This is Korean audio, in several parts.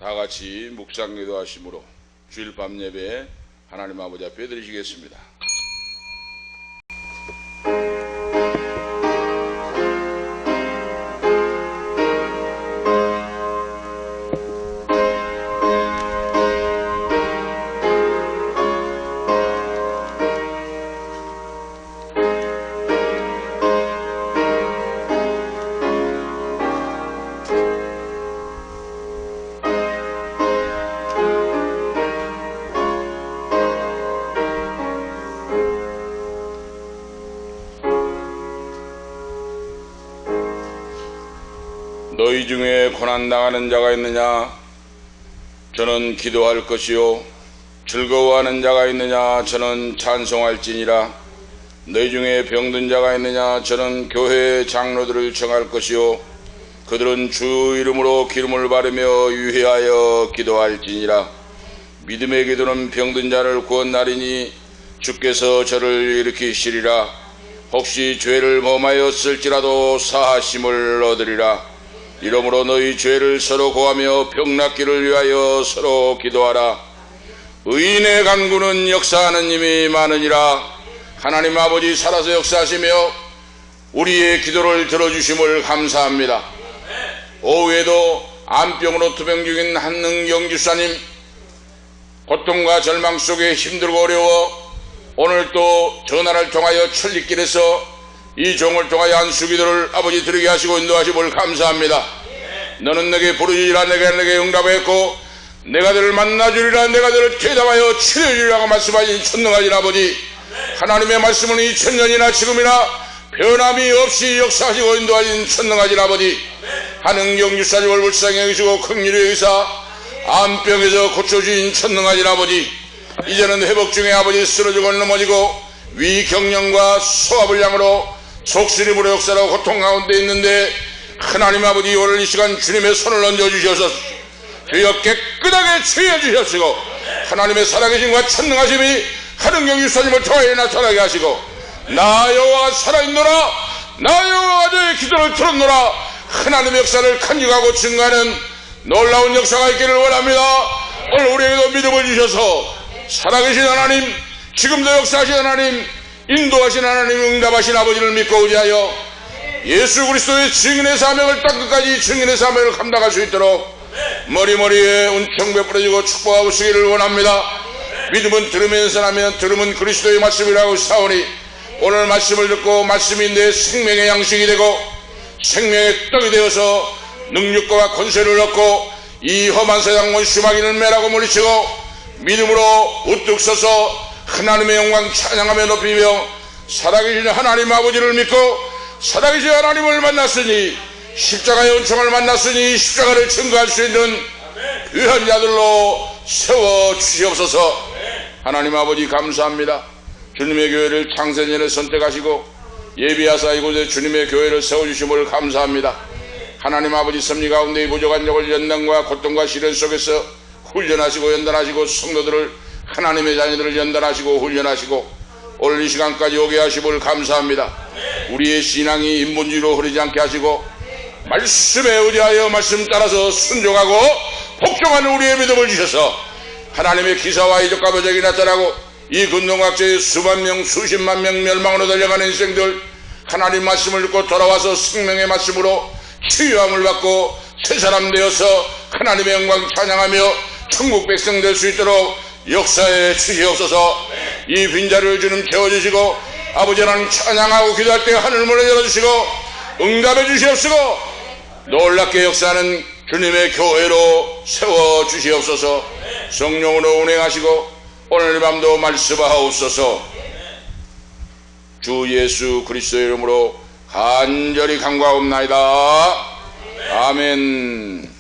다 같이 묵상 기도하심으로 주일 밤 예배 하나님 아버지 앞에 드리시겠습니다. 너희 중에 고난당하는 자가 있느냐? 저는 기도할 것이요 즐거워하는 자가 있느냐? 저는 찬송할지니라. 너희 중에 병든 자가 있느냐? 저는 교회 장로들을 청할 것이요 그들은 주 이름으로 기름을 바르며 유회하여 기도할지니라. 믿음의 기도는 병든 자를 구원하리니 주께서 저를 일으키시리라. 혹시 죄를 범하였을지라도 사하심을 얻으리라. 이러므로 너희 죄를 서로 고하며 병 낫기를 위하여 서로 기도하라. 의인의 간구는 역사하는 힘이 많으니라. 하나님 아버지 살아서 역사하시며 우리의 기도를 들어주심을 감사합니다. 오후에도 암병으로 투병 중인 한능경 집사님, 고통과 절망 속에 힘들고 어려워 오늘 또 전화를 통하여 천리길에서 이 종을 통하여 안수기도를 아버지 드리게 하시고 인도하심을 감사합니다. 너는 내게 부르짖으라. 내가 내게 응답했고 내가 너를 만나주리라. 내가 너를 대답하여 치료해주리라고 말씀하신 전능하신 아버지, 하나님의 말씀은 2000년이나 지금이나 변함이 없이 역사하시고 인도하신 전능하신 아버지, 한은경 유사님을 불쌍히 여기시고 긍휼히 여기사 암병에서 고쳐주신 전능하신 아버지, 이제는 회복 중에 아버지 쓰러지고 넘어지고 위경련과 소화불량으로 속쓰림으로 역사하고 고통 가운데 있는데 하나님 아버지 오늘 이 시간 주님의 손을 얹어주셔서 주여 깨끗하게 치유해주셨시고 하나님의 살아계심과 천능하심이 한은경 유사님을 통하여 나타나게 하시고 나 여호와가 살아있노라. 나 여호와가 너의 기도를 들었노라. 하나님의 역사를 간직하고 증가하는 놀라운 역사가 있기를 원합니다. 오늘 우리에게도 믿음을 주셔서 살아계신 하나님, 지금도 역사하신 하나님, 인도하신 하나님, 응답하신 아버지를 믿고 의지하여 예수 그리스도의 증인의 사명을 땅끝까지 증인의 사명을 감당할 수 있도록 머리머리에 은총 베풀어지고 축복하고 쓰기를 원합니다. 믿음은 들으면서 하면 들음은 그리스도의 말씀이라고 사오니 오늘 말씀을 듣고 말씀이 내 생명의 양식이 되고 생명의 떡이 되어서 능력과 권세를 얻고 이 험한 세상 원수마귀를 매라고 물리치고 믿음으로 우뚝 서서 하나님의 영광 찬양하며 높이며 살아계신 하나님 아버지를 믿고 살아계신 하나님을 만났으니 십자가의 은총을 만났으니 십자가를 증거할 수 있는 귀한 자들로 세워주시옵소서. 하나님 아버지 감사합니다. 주님의 교회를 창세전에 선택하시고 예비하사 이곳에 주님의 교회를 세워주심을 감사합니다. 하나님 아버지 섭리 가운데 부족한 적을 연단과 고통과 시련 속에서 훈련하시고 연단하시고 성도들을 하나님의 자녀들을 연단하시고 훈련하시고 오늘 이 시간까지 오게 하심을 감사합니다. 우리의 신앙이 인본주의로 흐르지 않게 하시고 말씀에 의지하여 말씀 따라서 순종하고 복종하는 우리의 믿음을 주셔서 하나님의 기사와 이적과 표적이 나타나고 이 근동각제의 수만 명 수십만 명 멸망으로 달려가는 인생들 하나님 말씀을 듣고 돌아와서 생명의 말씀으로 치유함을 받고 새 사람 되어서 하나님의 영광 찬양하며 천국 백성 될 수 있도록 역사에 주시옵소서. 이 빈자리를 주님 채워주시고 아버지 하나님 찬양하고 기도할 때 하늘 문을 열어주시고 응답해 주시옵시고 놀랍게 역사하는 주님의 교회로 세워주시옵소서. 성령으로 운행하시고 오늘 밤도 말씀하옵소서. 주 예수 그리스도의 이름으로 간절히 간구하옵나이다. 아멘.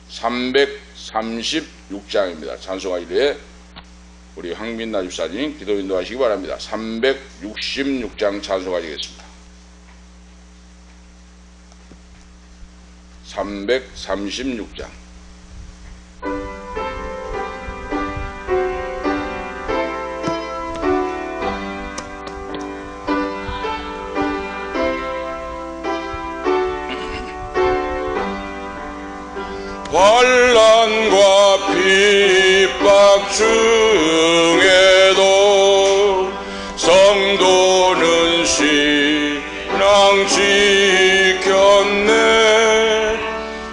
336장입니다. 찬송하기에 우리 황민나 집사님 기도 인도하시기 바랍니다. 366장 찬송하시겠습니다. 336장. 환난과 지켰네.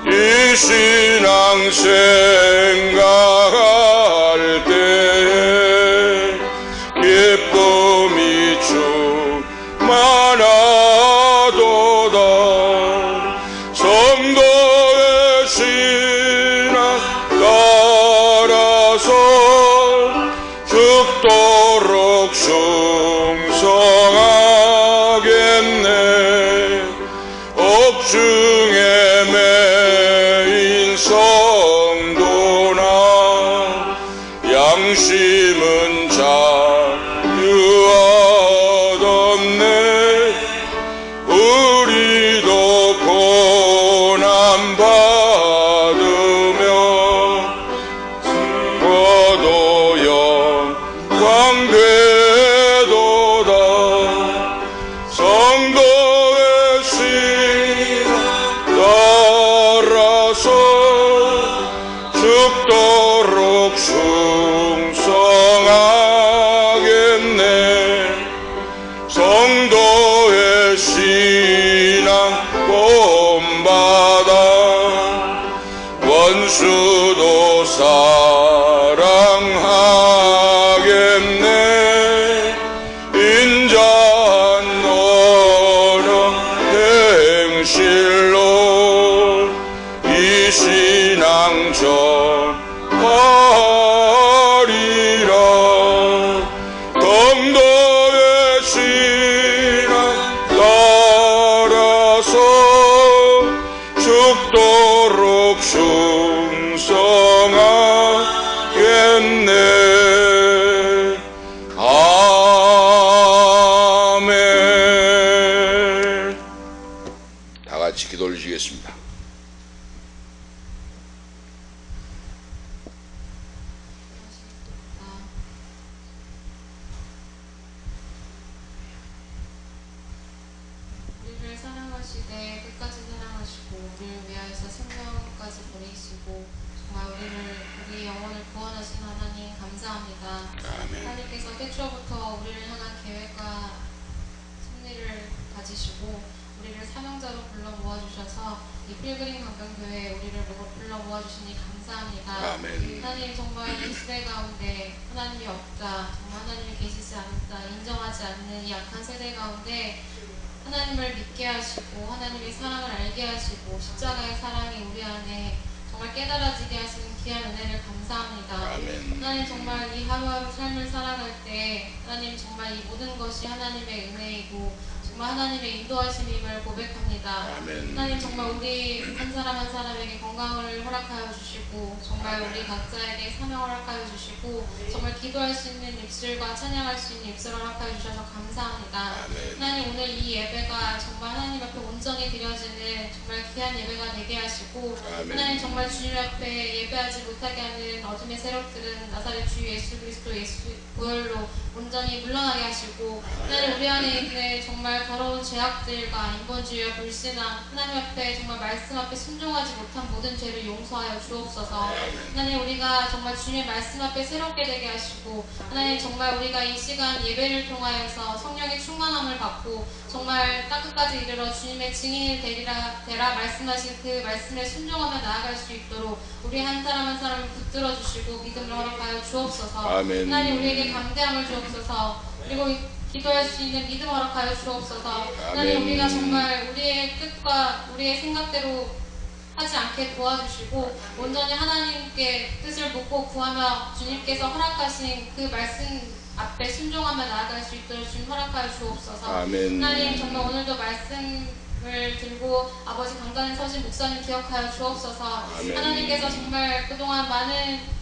이 신앙 생각할 때 기쁨이 충만하도다. 성도의 신앙 따라서 죽도록 충성하겠네. 옥중에 매인 성도나 양심은 자유하던네. 우리도 고난 받으며 죽어도 영광 되도다. 성도의 신앙 따라서 죽도록 충성하겠네. 성도의 신앙 본받아 원수도 사랑하겠네. 인자한 언어 행실로 이 신앙 전하리라. 성도의 신앙 따라서 죽도록 충성하겠네. 아멘. 다 같이 기도 올리시겠습니다. 우리를 사랑하시되 끝까지 사랑하시고 우리를 위하여서 생명까지 버리시고 정말 우리 영혼을 구원하신 하나님 감사합니다. 아멘. 하나님께서 태초부터 우리를 향한 계획과 섭리를 가지시고 우리를 사명자로 불러 모아주셔서 이 필그림 강경교회에 우리를 불러 모아주시니 감사합니다. 아멘. 하나님 정말 이 시대 가운데 하나님이 없다, 정말 하나님이 계시지 않다, 인정하지 않는 이 약한 세대 가운데 하나님을 믿게 하시고 하나님의 사랑을 알게 하시고 십자가의 사랑이 우리 안에 정말 깨달아지게 하시는 귀한 은혜를 감사합니다. 아멘. 하나님 정말 이 하루하루 삶을 살아갈 때 하나님 정말 이 모든 것이 하나님의 은혜이고 정말 하나님의 인도하심임을 고백합니다. 아멘. 하나님 정말 우리 한 사람 한 사람에게 건강을 허락하여 주시고 정말 우리 각자에게 사명을 허락하여 주시고 정말 기도할 수 있는 입술과 찬양할 수 있는 입술을 허락하여 주셔서 감사합니다. 아멘. 하나님 오늘 이 예배가 정말 하나님 앞에 온전히 드려지는 정말 귀한 예배가 되게 하시고 아멘. 하나님 정말 주님 앞에 예배하지 못하게 하는 어둠의 세력들은 나사렛 주 예수 그리스도 예수 보혈로 온전히 물러나게 하시고 하나님 우리 안에 있는 정말 더러운 죄악들과 인본주의와 불신앙 하나님 앞에 정말 말씀 앞에 순종하지 못한 모든 죄를 용서하여 주옵소서. 하나님 우리가 정말 주님의 말씀 앞에 새롭게 되게 하시고 하나님 정말 우리가 이 시간 예배를 통하여서 성령의 충만함을 받고 정말 땅끝까지 이르러 주님의 증인이 되라 말씀하신 그 말씀에 순종하며 나아갈 수 있도록 우리 한 사람 한 사람을 붙들어 주시고 믿음을 허락하여 주옵소서. 아멘. 하나님 우리에게 감대함을 주옵소서. 그리고 기도할 수 있는 믿음 허락하여 주옵소서. 하나님 우리가 정말 우리의 뜻과 우리의 생각대로 하지 않게 도와주시고 온전히 하나님께 뜻을 묻고 구하며 주님께서 허락하신 그 말씀 앞에 순종하며 나아갈 수 있도록 주님 허락하여 주옵소서. 아멘. 하나님 정말 오늘도 말씀을 들고 아버지 강단에 서신 목사님 기억하여 주옵소서. 아멘. 하나님께서 정말 그동안 많은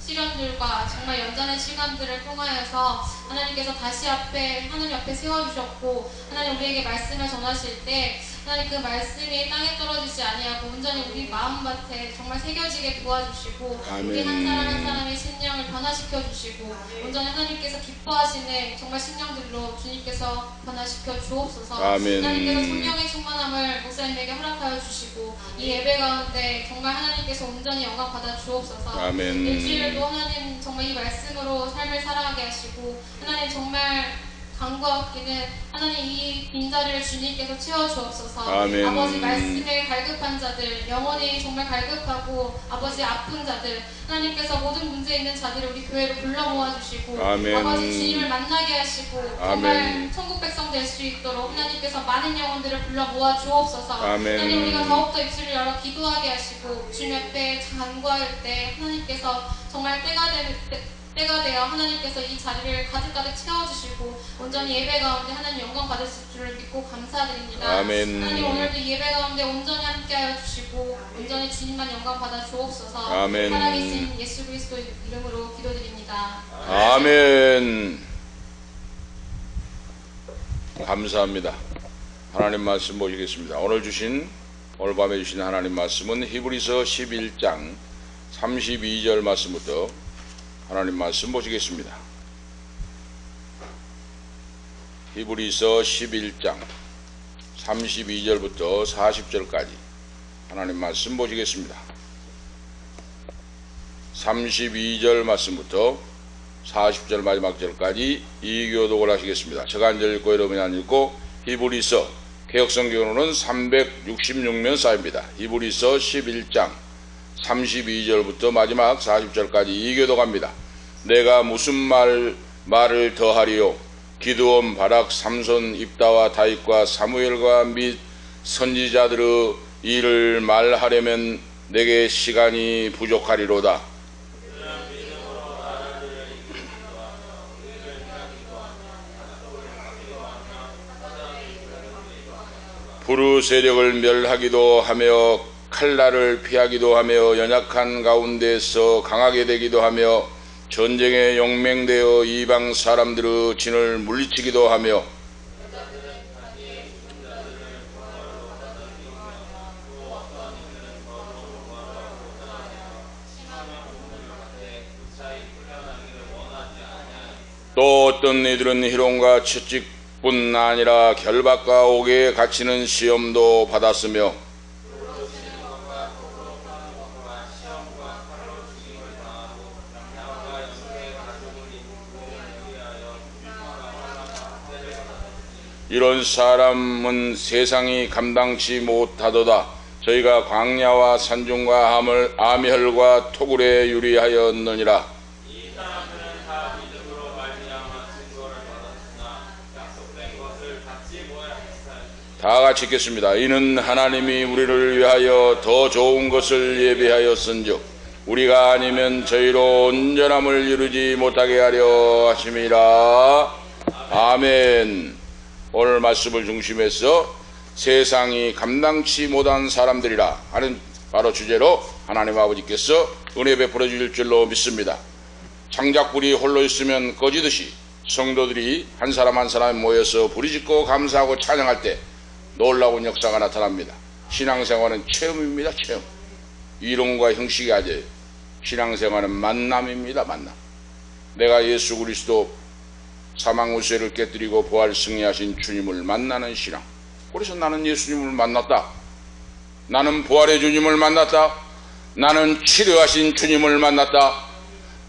시련들과 정말 연단의 시간들을 통하여서 하나님께서 다시 하나님 앞에 세워주셨고 하나님 우리에게 말씀을 전하실 때 하나님 그 말씀이 땅에 떨어지지 아니하고 온전히 우리 마음밭에 정말 새겨지게 도와주시고 아멘. 우리 한 사람 한 사람의 심령을 변화시켜 주시고 온전히 하나님께서 기뻐하시는 정말 심령들로 주님께서 변화시켜 주옵소서. 아멘. 하나님께서 성령의 충만함을 목사님에게 허락하여 주시고 이 예배 가운데 정말 하나님께서 온전히 영광 받아 주옵소서. 아멘. 일주일도 하나님 정말 이 말씀으로 삶을 살아가게 하시고 하나님 정말 간구하옵기는 하나님 이 빈자리를 주님께서 채워주옵소서. 아멘. 아버지 말씀에 갈급한 자들, 영혼이 정말 갈급하고 아버지 아픈 자들, 하나님께서 모든 문제 있는 자들을 우리 교회로 불러 모아주시고 아멘. 아버지 주님을 만나게 하시고 정말 천국 백성 될 수 있도록 하나님께서 많은 영혼들을 불러 모아 주옵소서. 아멘. 하나님 우리가 더욱더 입술을 열어 기도하게 하시고 주님 앞에 간구할 때 하나님께서 정말 때가 되어 하나님께서 이 자리를 가득가득 채워주시고 온전히 예배 가운데 하나님 영광 받을 줄을 믿고 감사드립니다. 아멘. 하나님 오늘도 예배 가운데 온전히 함께하여 주시고 온전히 주님만 영광 받아 주옵소서. 아멘. 살아계신 예수 그리스도 이름으로 기도드립니다. 아멘. 감사합니다. 하나님 말씀 보시겠습니다. 오늘 밤에 주신 하나님 말씀은 히브리서 11장 32절 말씀부터 하나님 말씀 보시겠습니다. 히브리서 11장 32절부터 40절까지 하나님 말씀 보시겠습니다. 32절 말씀부터 40절 마지막 절까지 이교독을 하시겠습니다. 제가 앉아 읽고 여러분이 안 읽고 히브리서 개역성경으로는 366면 쌓입니다. 히브리서 11장 32절부터 마지막 40절까지 이교독합니다. 내가 무슨 말을 더하리요? 기드온, 바락, 삼손, 입다와 다윗과 사무엘과 및 선지자들의 일을 말하려면 내게 시간이 부족하리로다. 부르 세력을 멸하기도 하며 칼날을 피하기도 하며 연약한 가운데서 강하게 되기도 하며 전쟁에 용맹되어 이방 사람들의 진을 물리치기도 하며 또 어떤 이들은 희롱과 채찍뿐 아니라 결박과 옥에 갇히는 시험도 받았으며 이런 사람은 세상이 감당치 못하도다. 저희가 광야와 산중과 아미혈과 토굴에 유리하였느니라. 이 사람들은 다 믿음으로 말미암아 증거를 받았으나 약속된 것을 받지 못하였으니 다 같이 읽겠습니다. 이는 하나님이 우리를 위하여 더 좋은 것을 예비하였은즉 우리가 아니면 저희로 온전함을 이루지 못하게 하려 하심이라. 아멘. 오늘 말씀을 중심해서 세상이 감당치 못한 사람들이라 하는 바로 주제로 하나님 아버지께서 은혜 베풀어 주실 줄로 믿습니다. 창작불이 홀로 있으면 꺼지듯이 성도들이 한 사람 한 사람 모여서 부르짖고 감사하고 찬양할 때 놀라운 역사가 나타납니다. 신앙생활은 체험입니다. 체험. 이론과 형식이 아니에요. 신앙생활은 만남입니다. 만남. 내가 예수 그리스도 사망 우세를 깨뜨리고 부활 승리하신 주님을 만나는 신앙. 그래서 나는 예수님을 만났다. 나는 부활의 주님을 만났다. 나는 치료하신 주님을 만났다.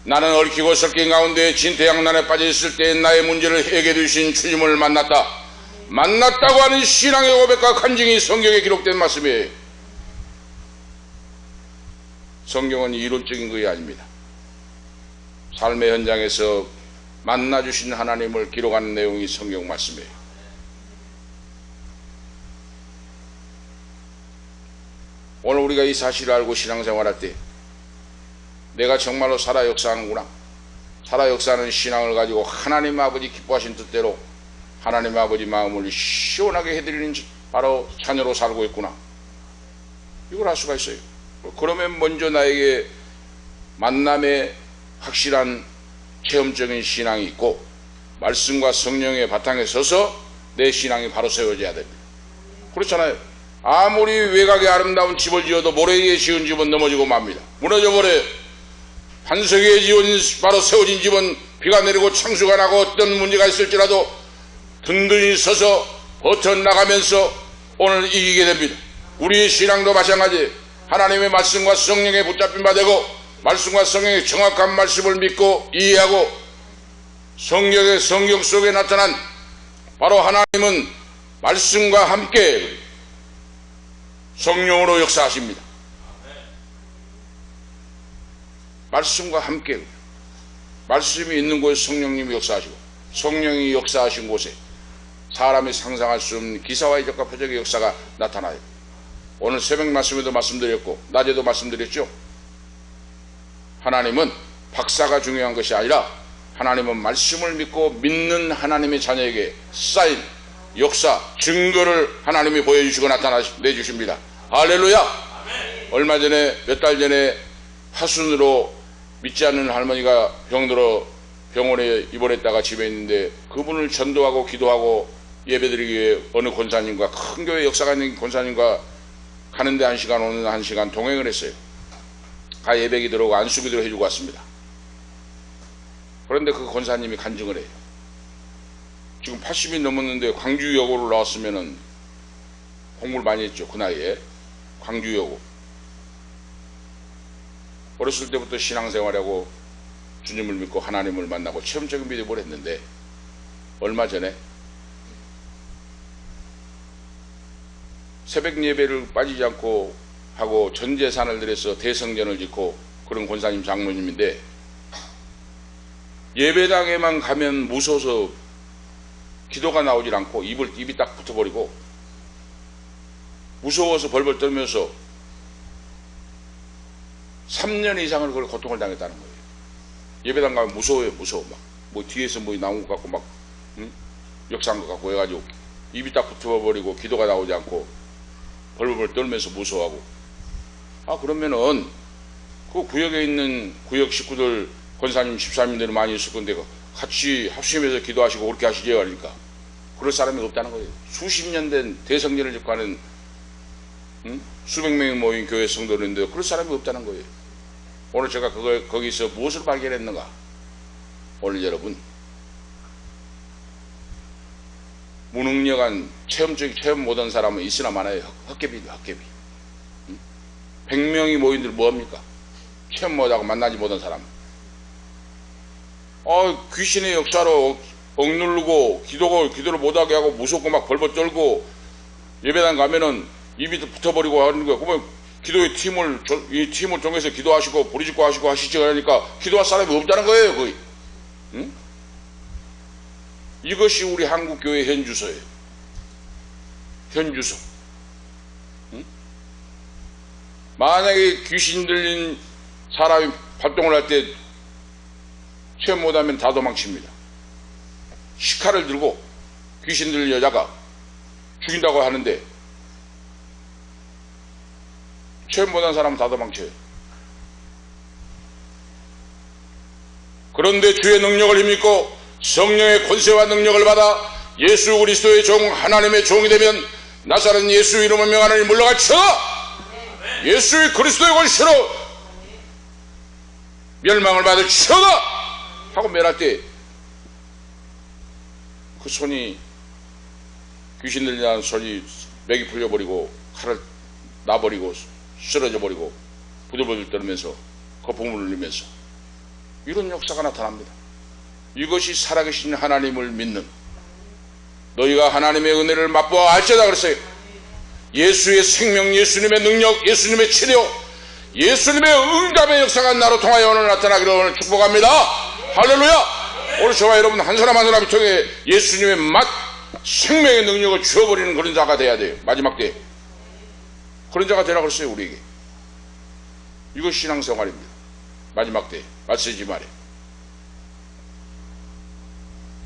나는 얽히고 섞인 가운데 진퇴양난에 빠져 있을 때 나의 문제를 해결해 주신 주님을 만났다. 만났다고 하는 신앙의 고백과 간증이 성경에 기록된 말씀이에요. 성경은 이론적인 것이 아닙니다. 삶의 현장에서 만나주신 하나님을 기록하는 내용이 성경 말씀이에요. 오늘 우리가 이 사실을 알고 신앙생활할 때 내가 정말로 살아 역사하는구나. 살아 역사하는 신앙을 가지고 하나님 아버지 기뻐하신 뜻대로 하나님 아버지 마음을 시원하게 해드리는 바로 자녀로 살고 있구나. 이걸 알 수가 있어요. 그러면 먼저 나에게 만남의 확실한 체험적인 신앙이 있고 말씀과 성령의 바탕에 서서 내 신앙이 바로 세워져야 됩니다. 그렇잖아요. 아무리 외곽에 아름다운 집을 지어도 모래 위에 지은 집은 넘어지고 맙니다. 무너져 버려요. 반석 위에 지은 바로 세워진 집은 비가 내리고 창수가 나고 어떤 문제가 있을지라도 든든히 서서 버텨나가면서 오늘 이기게 됩니다. 우리의 신앙도 마찬가지예요. 하나님의 말씀과 성령에 붙잡힌 바 되고 말씀과 성령의 정확한 말씀을 믿고 이해하고 성경 속에 나타난 바로 하나님은 말씀과 함께 성령으로 역사하십니다. 말씀과 함께 말씀이 있는 곳에 성령님이 역사하시고, 성령이 역사하신 곳에 사람이 상상할 수 없는 기사와 이적과 표적의 역사가 나타나요. 오늘 새벽 말씀에도 말씀드렸고 낮에도 말씀드렸죠. 하나님은 박사가 중요한 것이 아니라 하나님은 말씀을 믿고 믿는 하나님의 자녀에게 사인, 역사, 증거를 하나님이 보여주시고 나타내주십니다. 할렐루야. 얼마 전에, 몇 달 전에 파순으로 믿지 않는 할머니가 병들어 병원에 입원했다가 집에 있는데, 그분을 전도하고 기도하고 예배드리기 위해 어느 권사님과, 큰 교회 역사가 있는 권사님과 가는데 1시간 오는 1시간 동행을 했어요. 가 예배기 들어오고 안수기도 해주고 왔습니다. 그런데 그 권사님이 간증을 해요. 지금 80이 넘었는데 광주여고를 나왔으면은 공부를 많이 했죠. 그 나이에. 광주여고. 어렸을 때부터 신앙생활하고 주님을 믿고 하나님을 만나고 체험적인 믿음을 했는데, 얼마 전에 새벽 예배를 빠지지 않고 하고 전 재산을 들여서 대성전을 짓고 그런 권사님 장로님인데, 예배당에만 가면 무서워서 기도가 나오질 않고 입이 딱 붙어버리고 무서워서 벌벌 떨면서 3년 이상을 그걸 고통을 당했다는 거예요. 예배당 가면 무서워요. 무서워. 막 뭐 뒤에서 뭐 나온 것 같고 막 역사한 것 같고 해가지고 입이 딱 붙어버리고 기도가 나오지 않고 벌벌 떨면서 무서워하고. 그러면은 그 구역에 있는 구역 식구들, 권사님, 집사님들이 많이 있을 건데 같이 합심해서 기도하시고 그렇게 하시죠. 그러니까 그럴 사람이 없다는 거예요. 수십 년 된 대성전을 짓고 하는 수백 명이 모인 교회 성도인데 그럴 사람이 없다는 거예요. 오늘 제가 거기서 무엇을 발견했는가? 오늘 여러분, 무능력한 체험 못한 사람은 있으나 마나요. 헛개비입니다. 헛개비. 100명이 모인들 뭐합니까? 체험 못하고 만나지 못한 사람. 귀신의 역사로 억누르고 기도를 못하게 하고 무섭고 막 벌벌 떨고 예배당 가면은 입이 붙어버리고 하는 거예요. 그러면 기도의 이 팀을 통해서 기도하시고 부르짖고 하시고 하시지 않으니까 기도할 사람이 없다는 거예요. 거의. 응? 이것이 우리 한국교회 현주소예요. 현주소. 응? 만약에 귀신 들린 사람이 활동을 할 때 체험 못하면 다 도망칩니다. 시칼을 들고 귀신 들린 여자가 죽인다고 하는데 체험 못한 사람은 다 도망쳐요. 그런데 주의 능력을 힘입고 성령의 권세와 능력을 받아 예수 그리스도의 종, 하나님의 종이 되면 나사렛 예수 이름을 명하노니 물러가 쳐라! 예수의 그리스도의 권세로 멸망을 받을 쳐라! 하고 멸할 때 그 손이, 귀신 들리는 손이 맥이 풀려버리고 칼을 놔버리고 쓰러져 버리고 부들부들 떨면서 거품을 흘리면서 이런 역사가 나타납니다. 이것이 살아계신 하나님을 믿는, 너희가 하나님의 은혜를 맛보아 알지어다 그랬어요. 예수의 생명, 예수님의 능력, 예수님의 치료, 예수님의 응답의 역사가 나로 통하여 오늘 나타나기를 오늘 축복합니다. 할렐루야. 오늘 저와 여러분 한 사람 한 사람이 통해 예수님의 맛, 생명의 능력을 주어버리는 그런 자가 돼야 돼요. 마지막 때 그런 자가 되라고 그랬어요. 우리에게. 이거 신앙생활입니다. 마지막 때 마치지 말에.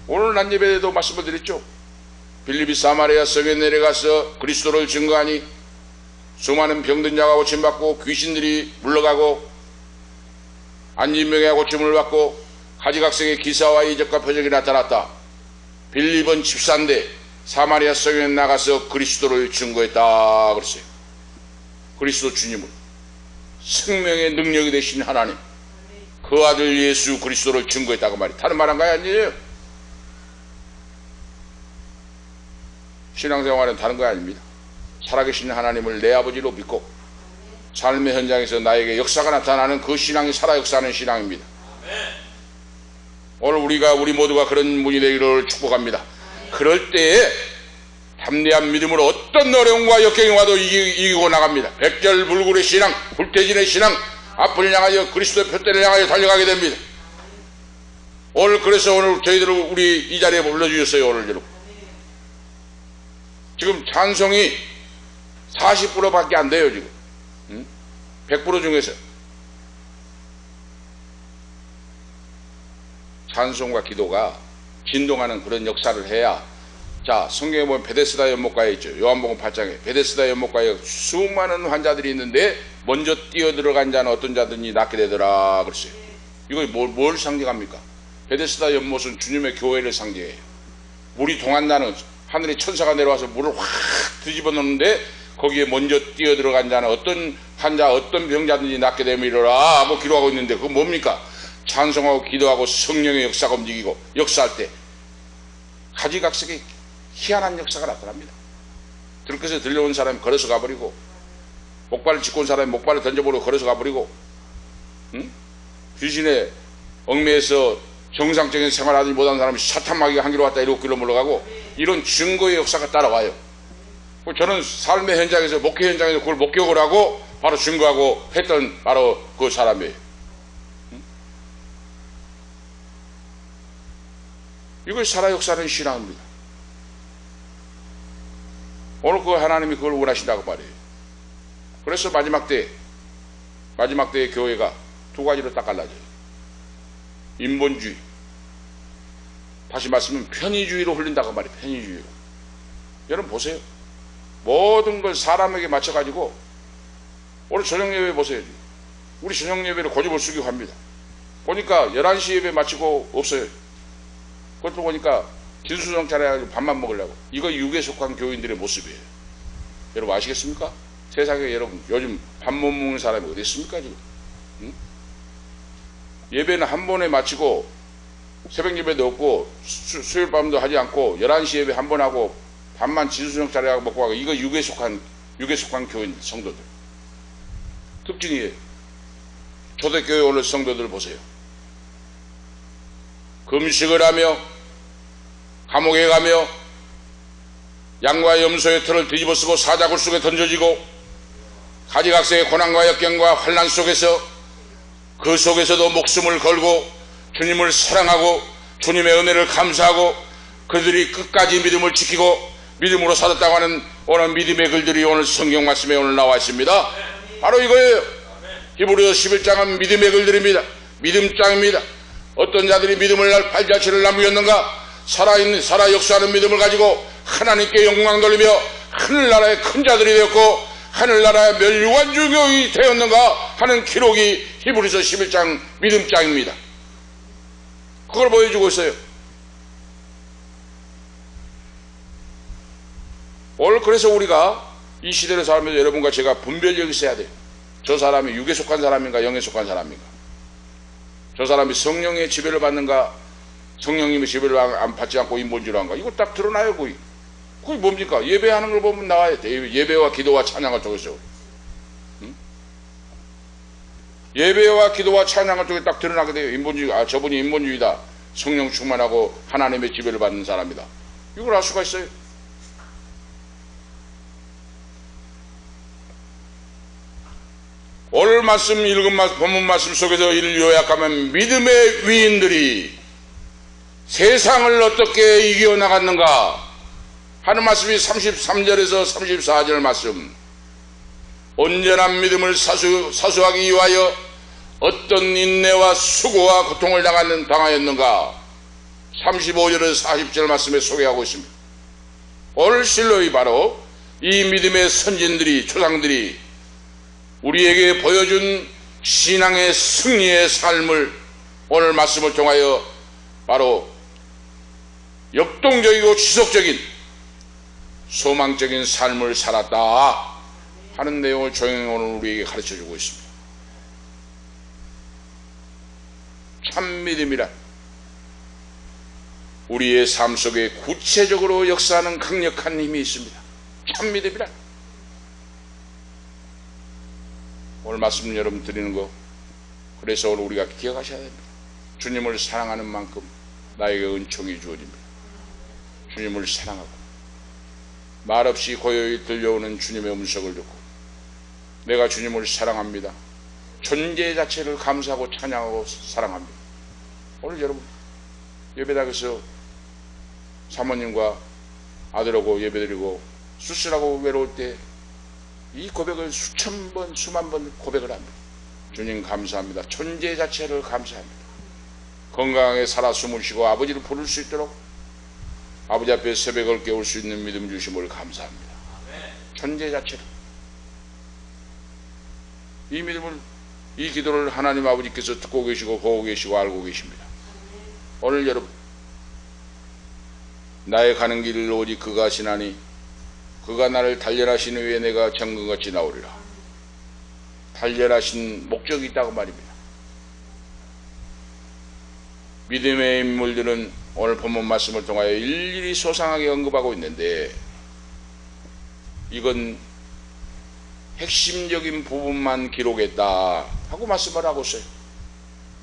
오늘 낮 예배에도 말씀을 드렸죠. 빌립이 사마리아 성에 내려가서 그리스도를 증거하니 수많은 병든 자가 고침받고 귀신들이 물러가고 안진병의 고침을 받고 가지각색의 기사와 이적과 표적이 나타났다. 빌립은 집사인데 사마리아 성에 나가서 그리스도를 증거했다 그랬어요. 그리스도 주님을, 생명의 능력이 되신 하나님, 그 아들 예수 그리스도를 증거했다고 말이 다른 말 한 거야 아니에요? 신앙생활은 다른 거 아닙니다. 살아계신 하나님을 내 아버지로 믿고 삶의 현장에서 나에게 역사가 나타나는 그 신앙이 살아 역사하는 신앙입니다. 오늘 우리 모두가 그런 분이 되기를 축복합니다. 그럴 때에 담대한 믿음으로 어떤 어려움과 역경이 와도 이기고 나갑니다. 백절불굴의 신앙, 불태진의 신앙, 앞을 향하여 그리스도의 표대를 향하여 달려가게 됩니다. 오늘 그래서 오늘 저희들을 우리 이 자리에 불러주셨어요. 오늘 지금 찬송이 40%밖에 안 돼요. 지금 100% 중에서 찬송과 기도가 진동하는 그런 역사를 해야. 자, 성경에 보면 베데스다 연못가에 있죠. 요한복음 8장에 베데스다 연못가에 수많은 환자들이 있는데 먼저 뛰어 들어간 자는 어떤 자든지 낫게 되더라 그랬어요. 이거 뭘 상징합니까? 베데스다 연못은 주님의 교회를 상징해요. 물이 동한다는, 하늘의 천사가 내려와서 물을 확 뒤집어 놓는데 거기에 먼저 뛰어 들어간 자는 어떤 환자, 어떤 병자든지 낫게 되미로라 하고 기록하고 있는데 그건 뭡니까? 찬송하고 기도하고 성령의 역사가 움직이고 역사할 때 가지각색의 희한한 역사가 나타납니다. 들것에 들려온 사람이 걸어서 가버리고, 목발을 짚고 온 사람이 목발을 던져버리고 걸어서 가버리고, 귀신의 얽매에서 정상적인 생활하지 못한 사람이 사탄마귀가 한 길로 왔다 이러고 길로 물러가고, 이런 증거의 역사가 따라와요. 저는 삶의 현장에서, 목회 현장에서 그걸 목격을 하고 바로 증거하고 했던 바로 그 사람이에요. 이걸 살아 역사는 신앙입니다. 오늘 그 하나님이 그걸 원하신다고 말이에요. 그래서 마지막 때의 교회가 두 가지로 딱 갈라져요. 인본주의, 다시 말씀은 편의주의로 흘린다고 말이에요. 편의주의로. 여러분 보세요. 모든 걸 사람에게 맞춰가지고, 오늘 저녁 예배 보세요. 우리 저녁 예배를 고집을 숙이고 합니다. 보니까 11시 예배 마치고 없어요. 그것도 보니까 진수성 차려가지고 밥만 먹으려고. 이거 육에 속한 교인들의 모습이에요. 여러분 아시겠습니까? 세상에 여러분 요즘 밥 못 먹는 사람이 어디 있습니까 지금? 응? 예배는 한 번에 마치고 새벽 예배도 없고 수요일 밤도 하지 않고 11시 예배 한 번 하고 밥만 진수성 차려가지고 먹고 가고. 이거 육에 속한 교인 성도들 특징이에요. 초대교회 오늘 성도들 보세요. 금식을 하며 감옥에 가며 양과 염소의 털을 뒤집어 쓰고 사자굴 속에 던져지고 가지각색의 고난과 역경과 환난 속에서 그 속에서도 목숨을 걸고 주님을 사랑하고 주님의 은혜를 감사하고 그들이 끝까지 믿음을 지키고 믿음으로 살았다고 하는 오늘 믿음의 글들이 오늘 성경 말씀에 오늘 나와 있습니다. 바로 이거예요. 히브리서 11장은 믿음의 글들입니다. 믿음장입니다. 어떤 자들이 믿음을 팔자취를 남겼는가? 살아 역사하는 믿음을 가지고 하나님께 영광 돌리며 하늘나라의 큰 자들이 되었고 하늘나라의 멸류관 주교이 되었는가 하는 기록이 히브리서 11장 믿음장입니다. 그걸 보여주고 있어요. 오늘 그래서 우리가 이 시대를 살면서 여러분과 제가 분별력이 있어야 돼요. 저 사람이 육에 속한 사람인가 영에 속한 사람인가, 저 사람이 성령의 지배를 받는가 성령님의 지배를 안 받지 않고 인본주의로 한가. 이거 딱 드러나요. 그게 뭡니까? 예배하는 걸 보면 나와야 돼. 예배와 기도와 찬양을 통해서. 예배와 기도와 찬양을 통해 딱 드러나게 돼요. 인본주의, 저분이 인본주의다, 성령 충만하고 하나님의 지배를 받는 사람이다, 이걸 알 수가 있어요. 오늘 말씀 읽은 본문 말씀 속에서 이를 요약하면 믿음의 위인들이 세상을 어떻게 이겨나갔는가 하는 말씀이 33절에서 34절 말씀. 온전한 믿음을 사수하기 위하여 어떤 인내와 수고와 고통을 당하였는가 35절에서 40절 말씀에 소개하고 있습니다. 오늘 실로이 바로 이 믿음의 선진들이, 조상들이 우리에게 보여준 신앙의 승리의 삶을 오늘 말씀을 통하여 바로 역동적이고 지속적인 소망적인 삶을 살았다 하는 내용을 조용히 오늘 우리에게 가르쳐주고 있습니다. 참 믿음이란 우리의 삶 속에 구체적으로 역사하는 강력한 힘이 있습니다. 참 믿음이란. 오늘 말씀 여러분 드리는 거, 그래서 오늘 우리가 기억하셔야 됩니다. 주님을 사랑하는 만큼 나에게 은총이 주어집니다. 주님을 사랑하고 말없이 고요히 들려오는 주님의 음성을 듣고 내가 주님을 사랑합니다. 존재 자체를 감사하고 찬양하고 사랑합니다. 오늘 여러분 예배당에서 사모님과 아들하고 예배드리고 쓸쓸하고 외로울 때 이 고백을 수천 번 수만 번 고백을 합니다. 주님 감사합니다. 존재 자체를 감사합니다. 건강하게 살아 숨을 쉬고 아버지를 부를 수 있도록 아버지 앞에 새벽을 깨울 수 있는 믿음 주심을 감사합니다. 존재 자체를 이 믿음을 이 기도를 하나님 아버지께서 듣고 계시고 보고 계시고 알고 계십니다. 오늘 여러분 나의 가는 길을 오직 그가 하시나니 그가 나를 단련하신 후에 내가 정금같이 나오리라. 단련하신 목적이 있다고 말입니다. 믿음의 인물들은 오늘 본문 말씀을 통하여 일일이 소상하게 언급하고 있는데 이건 핵심적인 부분만 기록했다 하고 말씀을 하고 있어요.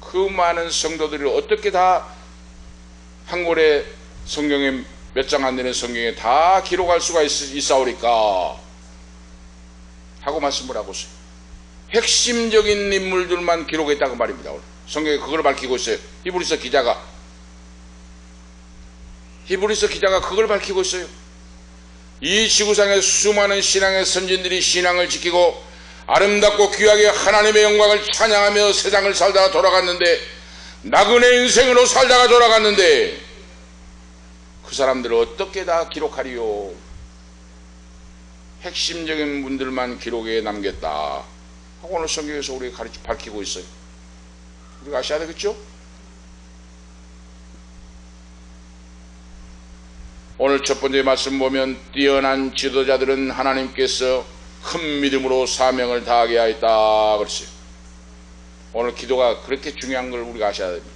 그 많은 성도들이 어떻게 다 한 권의 성경에 몇 장 안 되는 성경에 다 기록할 수가 있사오리까 하고 말씀을 하고 있어요. 핵심적인 인물들만 기록했다고 말입니다. 오늘 성경에 그걸 밝히고 있어요. 히브리서 기자가 그걸 밝히고 있어요. 이 지구상의 수많은 신앙의 선진들이 신앙을 지키고 아름답고 귀하게 하나님의 영광을 찬양하며 세상을 살다가 돌아갔는데 나그네 인생으로 살다가 돌아갔는데 그 사람들을 어떻게 다 기록하리요? 핵심적인 분들만 기록에 남겼다 하고 오늘 성경에서 우리가 밝히고 있어요. 우리가 아셔야 되겠죠? 오늘 첫 번째 말씀 보면 뛰어난 지도자들은 하나님께서 큰 믿음으로 사명을 다하게 하였다 그랬어요. 오늘 기도가 그렇게 중요한 걸 우리가 아셔야 됩니다.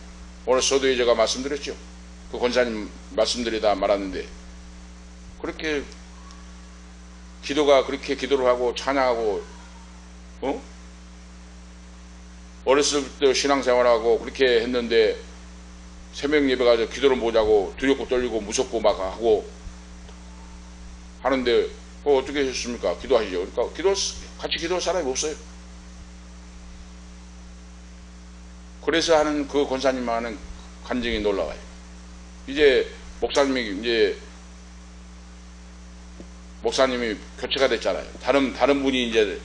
오늘 서두에 제가 말씀드렸죠. 그 권사님 말씀드리다 말았는데 그렇게 기도가 그렇게 기도를 하고 찬양하고 어렸을 때 신앙생활하고 그렇게 했는데 새벽 예배 가서 기도를 못하고 두렵고 떨리고 무섭고 막 하고 하는데 어떻게 하셨습니까? 기도하시죠. 그러니까 같이 기도할 사람이 없어요. 그래서 하는 그 권사님 하는 간증이 놀라워요. 이제 목사님이 교체가 됐잖아요. 다른 분이 이제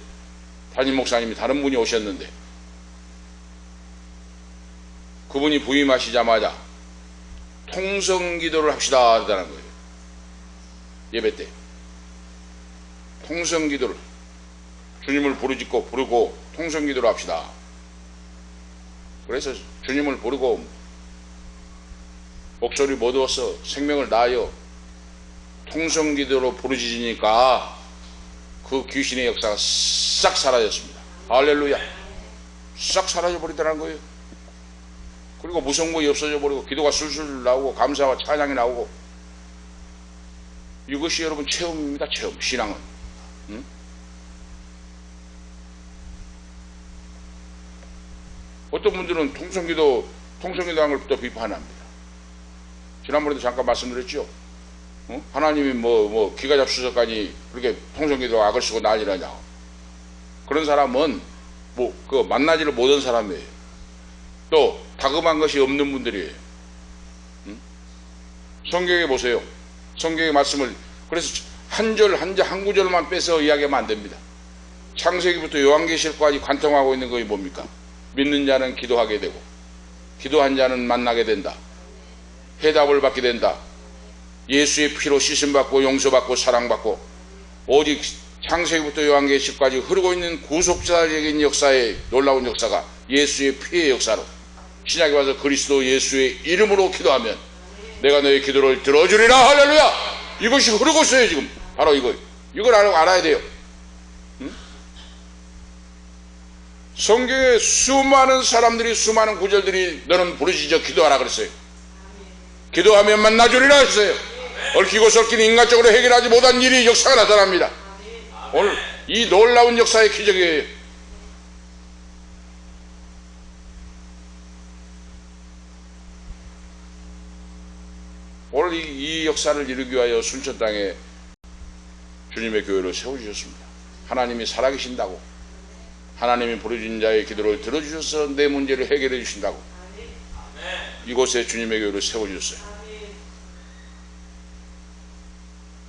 담임 목사님이 다른 분이 오셨는데 그분이 부임하시자마자 통성 기도를 합시다 하다는 거예요. 예배 때 통성 기도를 주님을 부르고 통성 기도를 합시다. 그래서 주님을 부르고 목소리 못 얻어서 생명을 다하여 통성 기도로 부르짖으니까 그 귀신의 역사가 싹 사라졌습니다. 할렐루야. 싹 사라져 버리더라는 거예요. 그리고 무성거이 없어져 버리고 기도가 술술 나오고 감사와 찬양이 나오고 이것이 여러분 체험입니다. 체험. 신앙은 어떤 분들은 통성기도 한 걸 또 비판합니다. 지난번에도 잠깐 말씀드렸죠. 하나님이 뭐 기가 잡수석까지 그렇게 통성기도 악을 쓰고 난리라냐. 그런 사람은 그 만나지를 못한 사람이에요. 또 다급한 것이 없는 분들이에요. 성경에 보세요. 성경의 말씀을 그래서 한 구절만 빼서 이야기하면 안 됩니다. 창세기부터 요한계시록까지 관통하고 있는 것이 뭡니까? 믿는 자는 기도하게 되고 기도한 자는 만나게 된다. 해답을 받게 된다. 예수의 피로 씻음받고 용서받고 사랑받고 오직 창세기부터 요한계시록까지 흐르고 있는 구속자적인 역사의 놀라운 역사가 예수의 피의 역사로 신약에 와서 그리스도 예수의 이름으로 기도하면 내가 너의 기도를 들어주리라. 할렐루야. 이것이 흐르고 있어요. 지금 바로 이걸 알아야 돼요. 성경에 수많은 사람들이 수많은 구절들이 너는 부르짖어 기도하라 그랬어요. 기도하면 만나주리라 했어요. 얽히고 설킨 인간적으로 해결하지 못한 일이 역사가 나타납니다. 오늘 이 놀라운 역사의 기적이에요. 오늘 이 역사를 이루기 위하여 순천 땅에 주님의 교회를 세워주셨습니다. 하나님이 살아계신다고, 하나님이 부르짖는 자의 기도를 들어주셔서 내 문제를 해결해 주신다고 이곳에 주님의 교회를 세워주셨어요.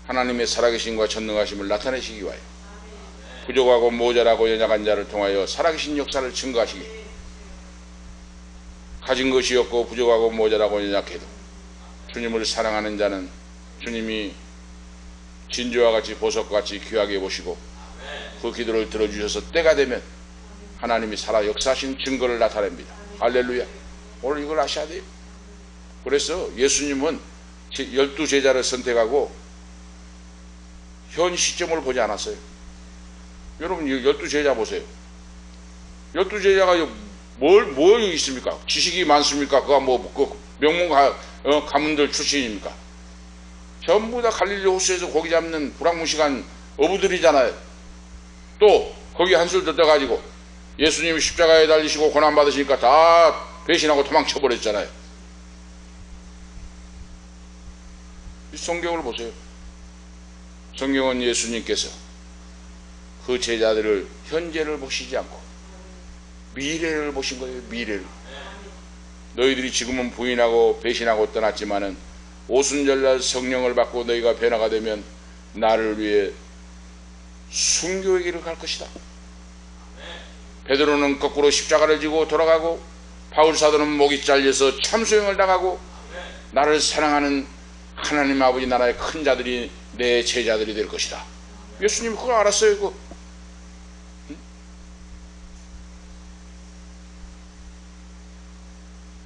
하나님의 살아계심과 전능하심을 나타내시기 위하여 부족하고 모자라고 연약한 자를 통하여 살아계신 역사를 증거하시기, 가진 것이 없고 부족하고 모자라고 연약해도 주님을 사랑하는 자는 주님이 진주와 같이 보석과 같이 귀하게 보시고 그 기도를 들어주셔서 때가 되면 하나님이 살아 역사하신 증거를 나타냅니다. 할렐루야. 오늘 이걸 아셔야 돼요. 그래서 예수님은 12제자를 선택하고 현 시점을 보지 않았어요. 여러분 12제자 보세요. 12제자가 뭘 있습니까? 지식이 많습니까? 그가 명문 가문들 출신입니까? 전부 다 갈릴리 호수에서 고기 잡는 불황무식한 어부들이잖아요. 또 거기 한술 뜯어가지고 예수님이 십자가에 달리시고 고난받으시니까 다 배신하고 도망쳐버렸잖아요. 이 성경을 보세요. 성경은 예수님께서 그 제자들을 현재를 보시지 않고 미래를 보신 거예요. 미래를. 너희들이 지금은 부인하고 배신하고 떠났지만은 오순절날 성령을 받고 너희가 변화가 되면 나를 위해 순교의 길을 갈 것이다. 베드로는 거꾸로 십자가를 지고 돌아가고 바울사도는 목이 잘려서 참수형을 당하고 나를 사랑하는 하나님 아버지 나라의 큰 자들이 내 제자들이 될 것이다. 예수님이 그걸 알았어요. 그거.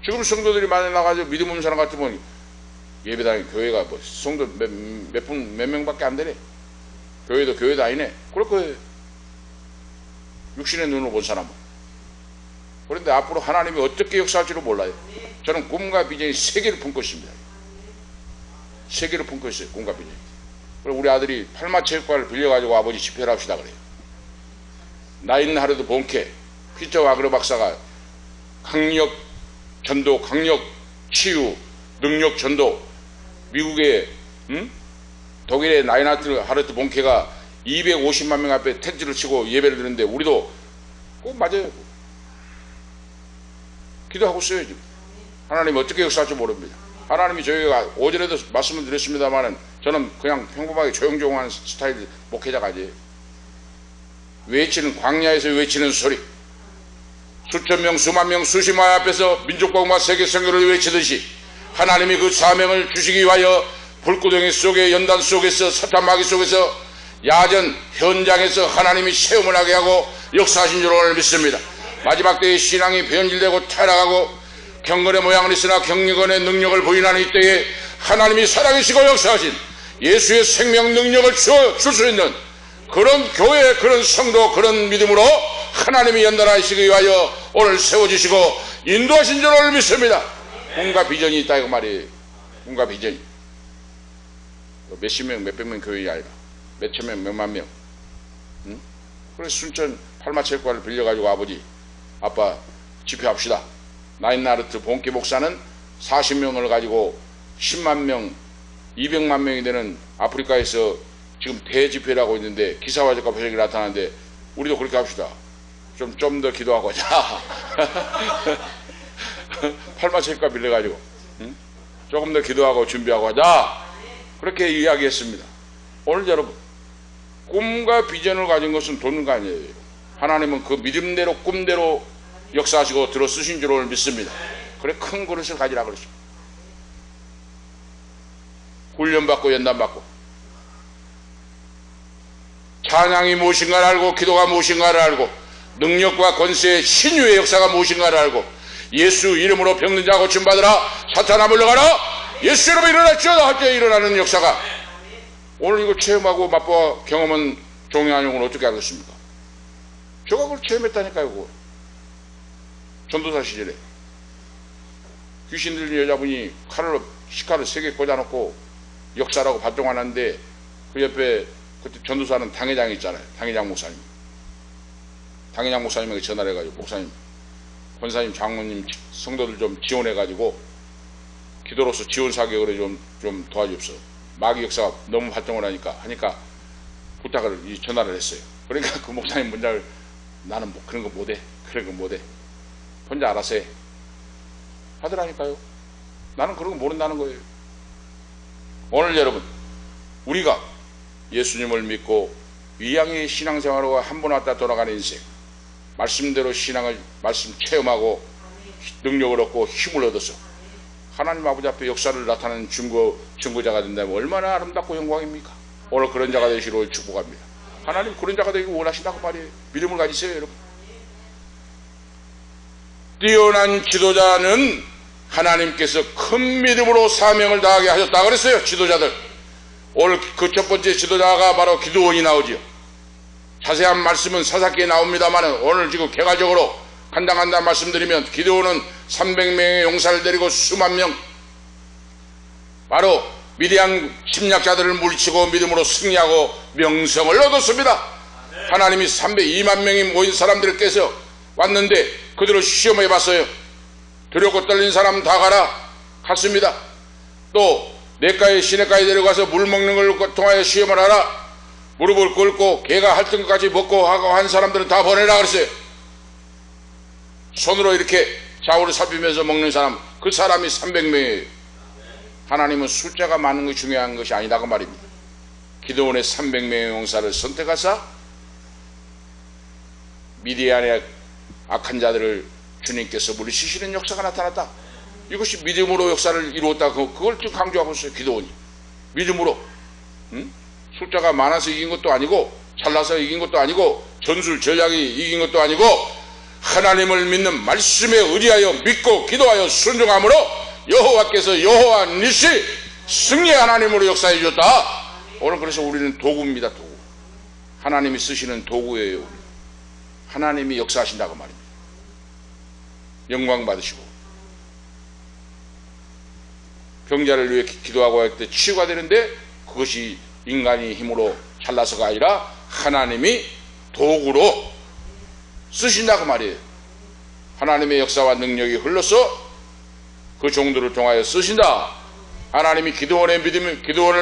지금 성도들이 많이 나가지고 믿음 없는 사람 같으면 예배당에 교회가 성도 몇 명밖에 안 되네. 교회도 아니네. 그럴 거예요. 육신의 눈으로 본 사람은. 그런데 앞으로 하나님이 어떻게 역사할지를 몰라요. 저는 꿈과 비전이 3개를 품고 있습니다. 3개를 품고 있어요. 꿈과 비전이. 그리고 우리 아들이 팔마체육관을 빌려가지고 아버지 집회를 합시다 그래요. 나 있는 하루도 본캐 피터 와그러 박사가 강력 전도, 강력 치유, 능력 전도, 미국의 독일의 라인하르트 본캐가 250만 명 앞에 텐트를 치고 예배를 드는데 우리도 꼭 맞아요. 기도하고 있어요. 지금 하나님이 어떻게 역사할지 모릅니다. 하나님이 저희가 오전에도 말씀을 드렸습니다만은 저는 그냥 평범하게 조용조용한 스타일 목회자가 아니에요. 외치는, 광야에서 외치는 소리, 수천 명, 수만 명, 수십만 명 앞에서 민족과 세계 선교를 외치듯이 하나님이 그 사명을 주시기 위하여 불구덩이 속에, 연단 속에서, 사탄마귀 속에서, 야전 현장에서 하나님이 체험을 하게 하고 역사하신 줄 오늘 믿습니다. 마지막 때에 신앙이 변질되고 타락하고 경건의 모양은 있으나 경건의 능력을 부인하는 이때에 하나님이 살아계시고 역사하신 예수의 생명 능력을 줄 수 있는 그런 교회, 그런 성도, 그런 믿음으로 하나님이 연단하시기 위하여 오늘 세워주시고 인도하신 줄 오늘 믿습니다. 꿈과 비전이 있다 이거 말이에요. 꿈과 비전이. 몇십 명, 몇백 명 교회가 아니라 몇천 명, 몇만 명. 응? 그래서 순천 팔마체육관을 빌려가지고 아빠 집회합시다. 라인하르트 본캐 목사는 40명을 가지고 10만 명, 200만 명이 되는 아프리카에서 지금 대집회를 하고 있는데 기사화적과 표적이 나타나는데 우리도 그렇게 합시다. 좀 더 기도하고 하자. 팔마체육관 빌려가지고 조금 더 기도하고 준비하고 하자. 그렇게 이야기했습니다. 오늘 여러분 꿈과 비전을 가진 것은 돈가 아니에요. 하나님은 그 믿음대로 꿈대로 역사하시고 들어 쓰신 줄 오늘 믿습니다. 그래 큰 그릇을 가지라 그러죠. 훈련받고 연단받고 찬양이 무엇인가를 알고 기도가 무엇인가를 알고 능력과 권세의 신유의 역사가 무엇인가를 알고 예수 이름으로 병든 자 고침받으라, 사탄아 물러가라, 예수 이름으로 일어났지어다 할 때 일어나는 역사가 오늘 이거 체험하고 맛보아 경험한 종양용은 어떻게 알겠습니까? 제가 그걸 체험했다니까요. 그거. 전도사 시절에 귀신 들린 여자분이 시칼을 3개 꽂아놓고 역사라고 발동하는데 그 옆에 그때 전도사는 당회장이 있잖아요. 당회장 목사님. 당회장 목사님에게 전화를 해가지고 목사님, 권사님, 장로님, 성도들 좀 지원해가지고 기도로서 지원 사격으로 좀 도와주옵소서. 마귀 역사가 너무 활동을 하니까 부탁을 전화를 했어요. 그러니까 그 목사님 문장을 나는 뭐 그런 거 못해. 혼자 알아서 해. 하더라니까요. 나는 그런 거 모른다는 거예요. 오늘 여러분, 우리가 예수님을 믿고 위양의 신앙생활로 한 번 왔다 돌아가는 인생, 말씀대로 말씀 체험하고 능력을 얻고 힘을 얻어서 하나님 아버지 앞에 역사를 나타내는 증거자가 된다면 얼마나 아름답고 영광입니까? 오늘 그런 자가 되시기를 축복합니다. 하나님 그런 자가 되기를 원하신다고 말이에요. 믿음을 가지세요, 여러분. 뛰어난 지도자는 하나님께서 큰 믿음으로 사명을 다하게 하셨다 그랬어요. 지도자들. 오늘 그 첫 번째 지도자가 바로 기드온이 나오지요. 자세한 말씀은 사사기에 나옵니다만 오늘 지금 개괄적으로 간당간당 말씀드리면 기드온은 300명의 용사를 데리고 수만 명, 바로 미디안 침략자들을 물리치고 믿음으로 승리하고 명성을 얻었습니다. 하나님이 302만 명이 모인 사람들께서 왔는데 그들을 시험해 봤어요. 두렵고 떨린 사람 다 가라. 갔습니다. 또 시냇가에 데려가서 물 먹는 걸 통하여 시험을 하라. 무릎을 꿇고 개가 핥은 것까지 먹고 하고 한 사람들은 다 보내라 그랬어요. 손으로 이렇게 좌우를 살피면서 먹는 사람, 그 사람이 300명이에요. 하나님은 숫자가 많은 것이 중요한 것이 아니다 그 말입니다. 기드온의 300명의 용사를 선택하사 미디안의 악한 자들을 주님께서 물리치시는 역사가 나타났다. 이것이 믿음으로 역사를 이루었다. 그걸 좀 강조하고 있어요. 기드온이 믿음으로, 숫자가 많아서 이긴 것도 아니고 잘나서 이긴 것도 아니고 전술 전략이 이긴 것도 아니고 하나님을 믿는 말씀에 의지하여 믿고 기도하여 순종함으로 여호와께서 여호와 니시 승리의 하나님으로 역사해 주셨다. 오늘 그래서 우리는 도구입니다. 도구. 하나님이 쓰시는 도구예요. 하나님이 역사하신다고 말입니다. 영광 받으시고 병자를 위해 기도하고 할 때 치유가 되는데 그것이 인간의 힘으로 잘나서가 아니라 하나님이 도구로 쓰신다고 말이에요. 하나님의 역사와 능력이 흘러서 그 종들을 통하여 쓰신다. 하나님이 기드온을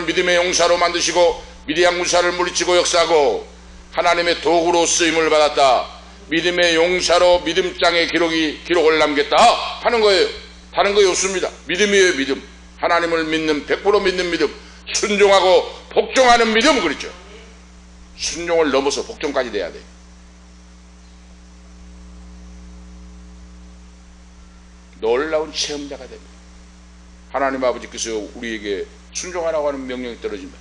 믿음의 용사로 만드시고 미디안 군사를 물리치고 역사하고 하나님의 도구로 쓰임을 받았다. 믿음의 용사로 믿음장에 기록을 남겼다 하는 거예요. 다른 거 없습니다. 믿음이에요. 믿음. 하나님을 믿는 100% 믿는 믿음, 순종하고 복종하는 믿음. 그렇죠. 순종을 넘어서 복종까지 돼야 돼. 놀라운 체험자가 됩니다. 하나님 아버지께서 우리에게 순종하라고 하는 명령이 떨어지면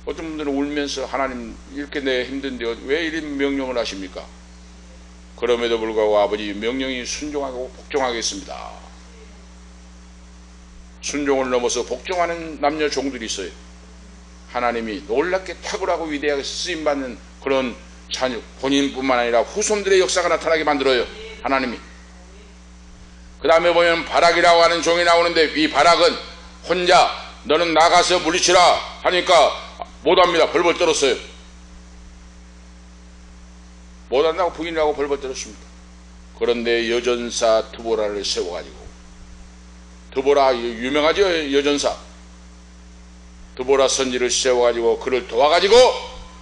어떤 분들은 울면서 하나님 이렇게 내 힘든데 왜 이런 명령을 하십니까? 그럼에도 불구하고 아버지 명령이 순종하고 복종하겠습니다. 순종을 넘어서 복종하는 남녀 종들이 있어요. 하나님이 놀랍게 탁월하고 위대하게 쓰임받는 그런 자녀, 본인뿐만 아니라 후손들의 역사가 나타나게 만들어요. 하나님이. 그 다음에 보면 바락이라고 하는 종이 나오는데 이 바락은 혼자 너는 나가서 물리치라 하니까 못합니다. 벌벌 떨었어요. 못한다고 부인하고 벌벌 떨었습니다. 그런데 여전사 드보라를 세워가지고, 드보라 유명하죠. 여전사 드보라 선지를 세워가지고 그를 도와가지고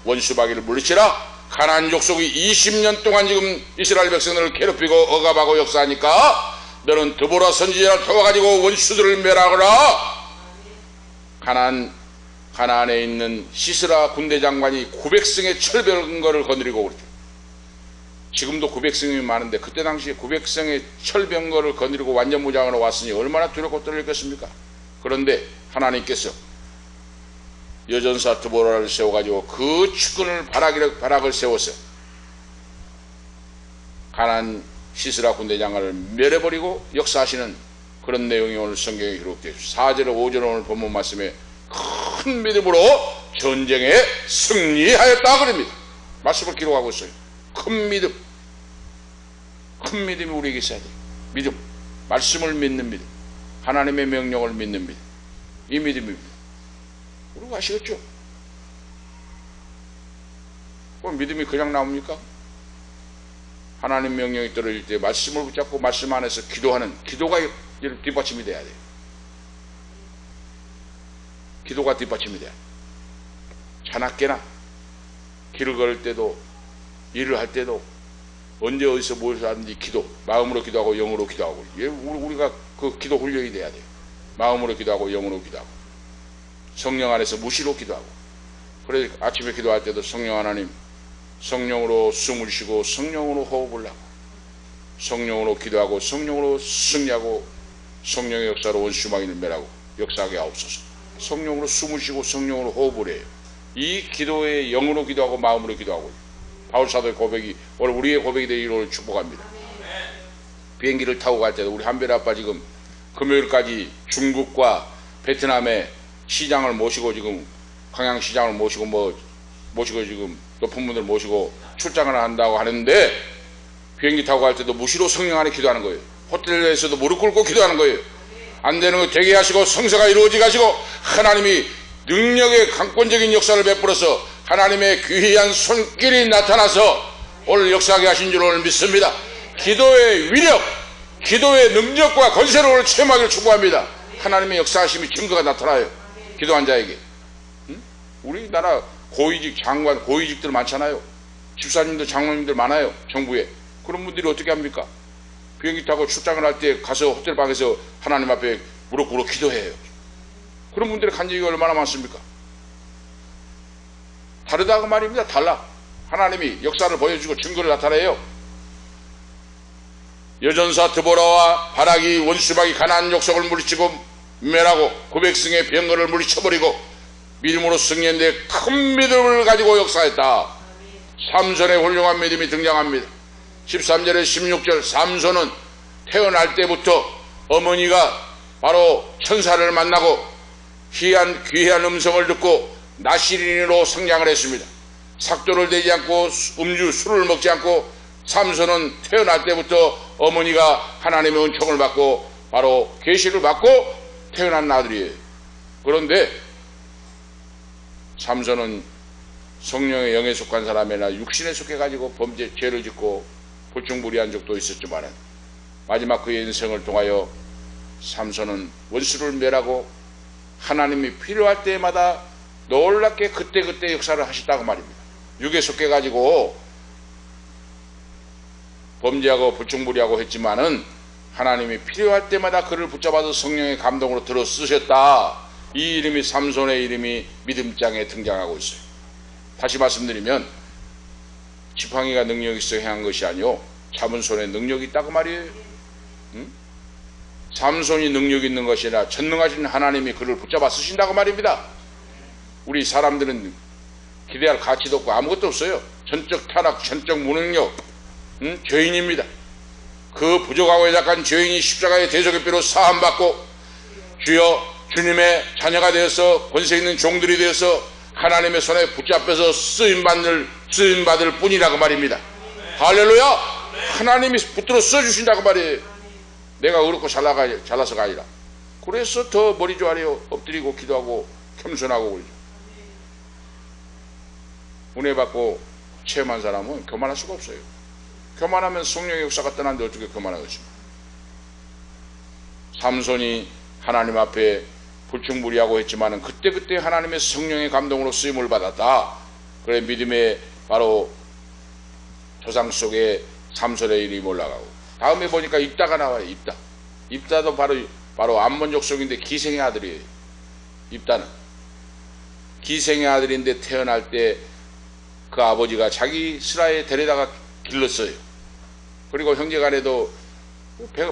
원수마귀를 물리치라. 가나안 족속이 20년 동안 지금 이스라엘 백성들을 괴롭히고 억압하고 역사하니까 너는 드보라 선지자를 도와가지고 원수들을 멸하거라. 가나안에 있는 시스라 군대 장관이 900승의 철병거를 거느리고 그랬죠. 지금도 900승이 많은데 그때 당시에 900승의 철병거를 거느리고 완전 무장으로 왔으니 얼마나 두렵고 떨렸겠습니까? 그런데 하나님께서 여전사 드보라를 세워가지고 그 측근을 바락을 세워서 가나안 시스라 군대 장관을 멸해버리고 역사하시는 그런 내용이 오늘 성경에 기록되어 있습니다. 4절 5절 오늘 본문 말씀에 큰 믿음으로 전쟁에 승리하였다 그럽니다. 말씀을 기록하고 있어요. 큰 믿음, 큰 믿음이 우리에게 있어야 돼요. 믿음, 말씀을 믿는 믿음, 하나님의 명령을 믿는 믿음, 이 믿음입니다. 우리가 아시겠죠? 그럼 믿음이 그냥 나옵니까? 하나님 명령이 떨어질 때 말씀을 붙잡고 말씀 안에서 기도하는 기도가 이런 뒷받침이 돼야 돼요. 기도가 뒷받침이 돼요. 자나깨나 길을 걸을 때도 일을 할 때도 언제 어디서 무엇을 하든지 기도, 마음으로 기도하고 영으로 기도하고, 우리가 그 기도 훈련이 돼야 돼요. 마음으로 기도하고 영으로 기도하고 성령 안에서 무시로 기도하고. 그래서 아침에 기도할 때도 성령 하나님, 성령으로 숨을 쉬고 성령으로 호흡을 하고 성령으로 기도하고 성령으로 승리하고 성령의 역사로 원수마귀를 멸하고 역사하게 하옵소서. 성령으로 숨을 쉬고 성령으로 호흡을 해요. 이 기도에 영으로 기도하고 마음으로 기도하고, 바울사도의 고백이 오늘 우리의 고백이 되기를 축복합니다. 비행기를 타고 갈 때도 우리 한별 아빠 지금 금요일까지 중국과 베트남의 시장을 모시고, 지금 광양시장을 모시고 모시고 지금 높은 분들 모시고 출장을 한다고 하는데, 비행기 타고 갈 때도 무시로 성령 안에 기도하는 거예요. 호텔에서도 무릎 꿇고 기도하는 거예요. 안 되는 거 되게 하시고 성사가 이루어지게 하시고, 하나님이 능력의 강권적인 역사를 베풀어서 하나님의 귀한 손길이 나타나서 오늘 역사하게 하신 줄 오늘 믿습니다. 기도의 위력, 기도의 능력과 권세를 오늘 체험하기를 축복합니다. 하나님의 역사하심이 증거가 나타나요. 기도한 자에게. 우리나라 고위직 장관, 고위직들 많잖아요. 집사님들, 장로님들 많아요. 정부에. 그런 분들이 어떻게 합니까? 비행기 타고 출장을 할 때 가서 호텔방에서 하나님 앞에 무릎 꿇어 기도해요. 그런 분들의 간증이 얼마나 많습니까? 다르다고 말입니다. 달라. 하나님이 역사를 보여주고 증거를 나타내요. 여전사 드보라와 바락이 원수막이 가나안 족속을 물리치고 멸하고 900승의 병거를 물리쳐버리고 믿음으로 승리했는데 큰 믿음을 가지고 역사했다. 삼손의 훌륭한 믿음이 등장합니다. 13절에 16절, 삼손은 태어날 때부터 어머니가 바로 천사를 만나고 귀한 음성을 듣고 나시린으로 성장을 했습니다. 삭도를 대지 않고 술을 먹지 않고, 삼손은 태어날 때부터 어머니가 하나님의 은총을 받고 바로 계시를 받고 태어난 아들이에요. 그런데 삼손은 성령의 영에 속한 사람이 아니라 육신에 속해가지고 범죄, 죄를 짓고 불충불이한 적도 있었지만, 마지막 그의 인생을 통하여 삼손은 원수를 멸하고 하나님이 필요할 때마다 놀랍게 그때그때 역사를 하셨다고 말입니다. 육에 속해가지고 범죄하고 불충불이하고 했지만은 하나님이 필요할 때마다 그를 붙잡아서 성령의 감동으로 들어 쓰셨다. 이 이름이, 삼손의 이름이 믿음장에 등장하고 있어요. 다시 말씀드리면 지팡이가 능력이 있어 행한 것이 아니요 잡은 손에 능력이 있다고 말이에요. 삼손이 능력이 있는 것이 아니라 전능하신 하나님이 그를 붙잡아 쓰신다고 말입니다. 우리 사람들은 기대할 가치도 없고 아무것도 없어요. 전적 타락, 전적 무능력, 죄인입니다. 그 부족하고 약한 죄인이 십자가의 대속의 피로 사함받고 주여 주님의 자녀가 되어서 권세 있는 종들이 되어서 하나님의 손에 붙잡혀서 쓰임받을 뿐이라고 말입니다. 할렐루야! 하나님이 붙들어 써주신다고 말이에요. 내가 어렵고 잘나서가 아니라. 그래서 더 머리 조아려 엎드리고 기도하고 겸손하고 그러죠. 은혜 받고 체험한 사람은 교만할 수가 없어요. 교만하면 성령의 역사가 떠나는데 어떻게 교만하겠습니까? 삼손이 하나님 앞에 불충불이하고 했지만은 그때 하나님의 성령의 감동으로 쓰임을 받았다. 그래 믿음의 바로 조상 속에 삼손의 이름이 올라가고, 다음에 보니까 입다가 나와요. 입다도 바로 암몬 족속인데 기생의 아들이에요. 입다는 기생의 아들인데 태어날 때 그 아버지가 자기 스라에 데려다가 길렀어요. 그리고 형제간에도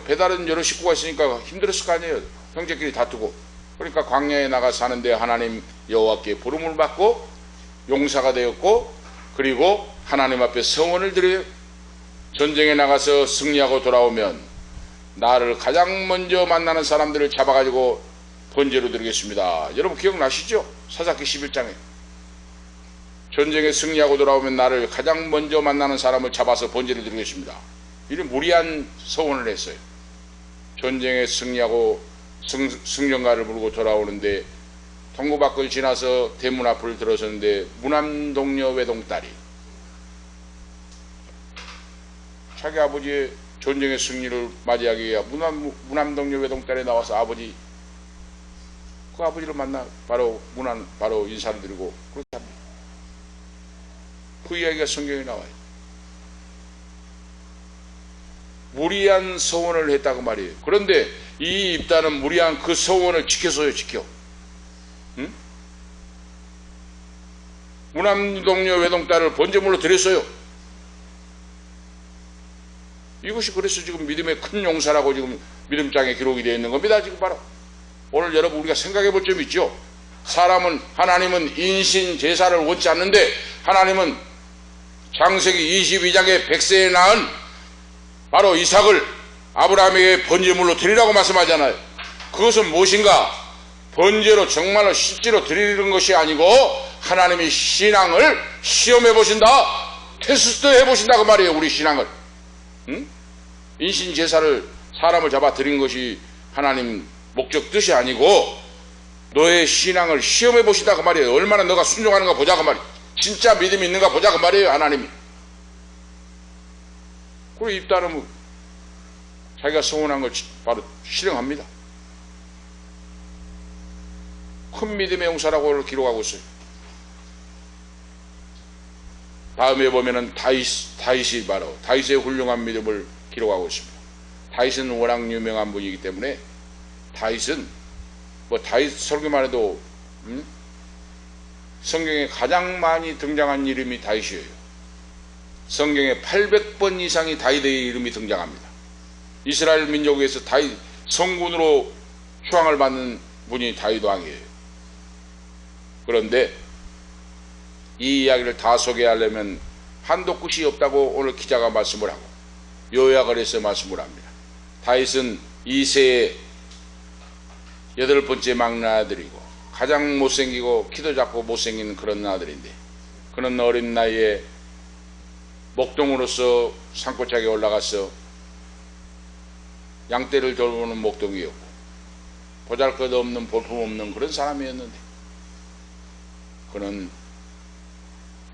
배다른 여러 식구가 있으니까 힘들었을 거 아니에요. 형제끼리 다투고. 그러니까 광야에 나가 사는데 하나님 여호와께 부름을 받고 용사가 되었고, 그리고 하나님 앞에 성원을 드려요. 전쟁에 나가서 승리하고 돌아오면 나를 가장 먼저 만나는 사람들을 잡아가지고 번제로 드리겠습니다. 여러분 기억나시죠? 사사기 11장에 전쟁에 승리하고 돌아오면 나를 가장 먼저 만나는 사람을 잡아서 번제를 드리겠습니다. 이런 무리한 서원을 했어요. 전쟁에 승리하고 승전가를 부르고 돌아오는데 동구 밖을 지나서 대문 앞을 들어섰는데 무남동녀 외동딸이 자기 아버지의 전쟁의 승리를 맞이하기 위해 무남동료 외동딸에 나와서 아버지, 그 아버지를 만나 바로 바로 인사를 드리고 그렇게 합니다. 그 이야기가 성경에 나와요. 무리한 서원을 했다고 말이에요. 그런데 이 입다는 무리한 그 서원을 지켰어요. 응? 무남동료 외동딸을 번제물로 드렸어요. 이것이 그래서 지금 믿음의 큰 용사라고 지금 믿음장에 기록이 되어 있는 겁니다. 지금 바로 오늘 여러분 우리가 생각해 볼 점이 있죠. 하나님은 인신 제사를 원치 않는데 하나님은 창세기 22장에 100세에 낳은 바로 이삭을 아브라함에게 번제물로 드리라고 말씀하잖아요. 그것은 무엇인가? 번제로 정말로 실제로 드리는 것이 아니고 하나님이 신앙을 시험해 보신다, 테스트 해 보신다 그 말이에요. 우리 신앙을. 응? 인신 제사를 사람을 잡아 드린 것이 하나님 목적 뜻이 아니고 너의 신앙을 시험해 보신다 그 말이에요. 얼마나 너가 순종하는가 보자 그 말이에요. 진짜 믿음이 있는가 보자 그 말이에요. 하나님이. 그리고 입다는 자기가 서원한 걸 바로 실행합니다. 큰 믿음의 용사라고 기록하고 있어요. 다음에 보면은 다윗이 바로 다윗의 훌륭한 믿음을 기록하고 있습니다. 다윗은 워낙 유명한 분이기 때문에 다윗은 다윗 설교만 해도 성경에 가장 많이 등장한 이름이 다윗이에요. 성경에 800번 이상이 다윗의 이름이 등장합니다. 이스라엘 민족에서 다윗 성군으로 추앙을 받는 분이 다윗 왕이에요. 그런데 이 이야기를 다 소개하려면 한도 끝이 없다고 오늘 기자가 말씀을 하고 요약을 해서 말씀을 합니다. 다윗은 이세의 8번째 막내 아들이고 가장 못생기고 키도 작고 못생긴 그런 아들인데 그는 어린 나이에 목동으로서 산골짜기에 올라가서 양떼를 돌보는 목동이었고 보잘것없는 볼품없는 그런 사람이었는데 그는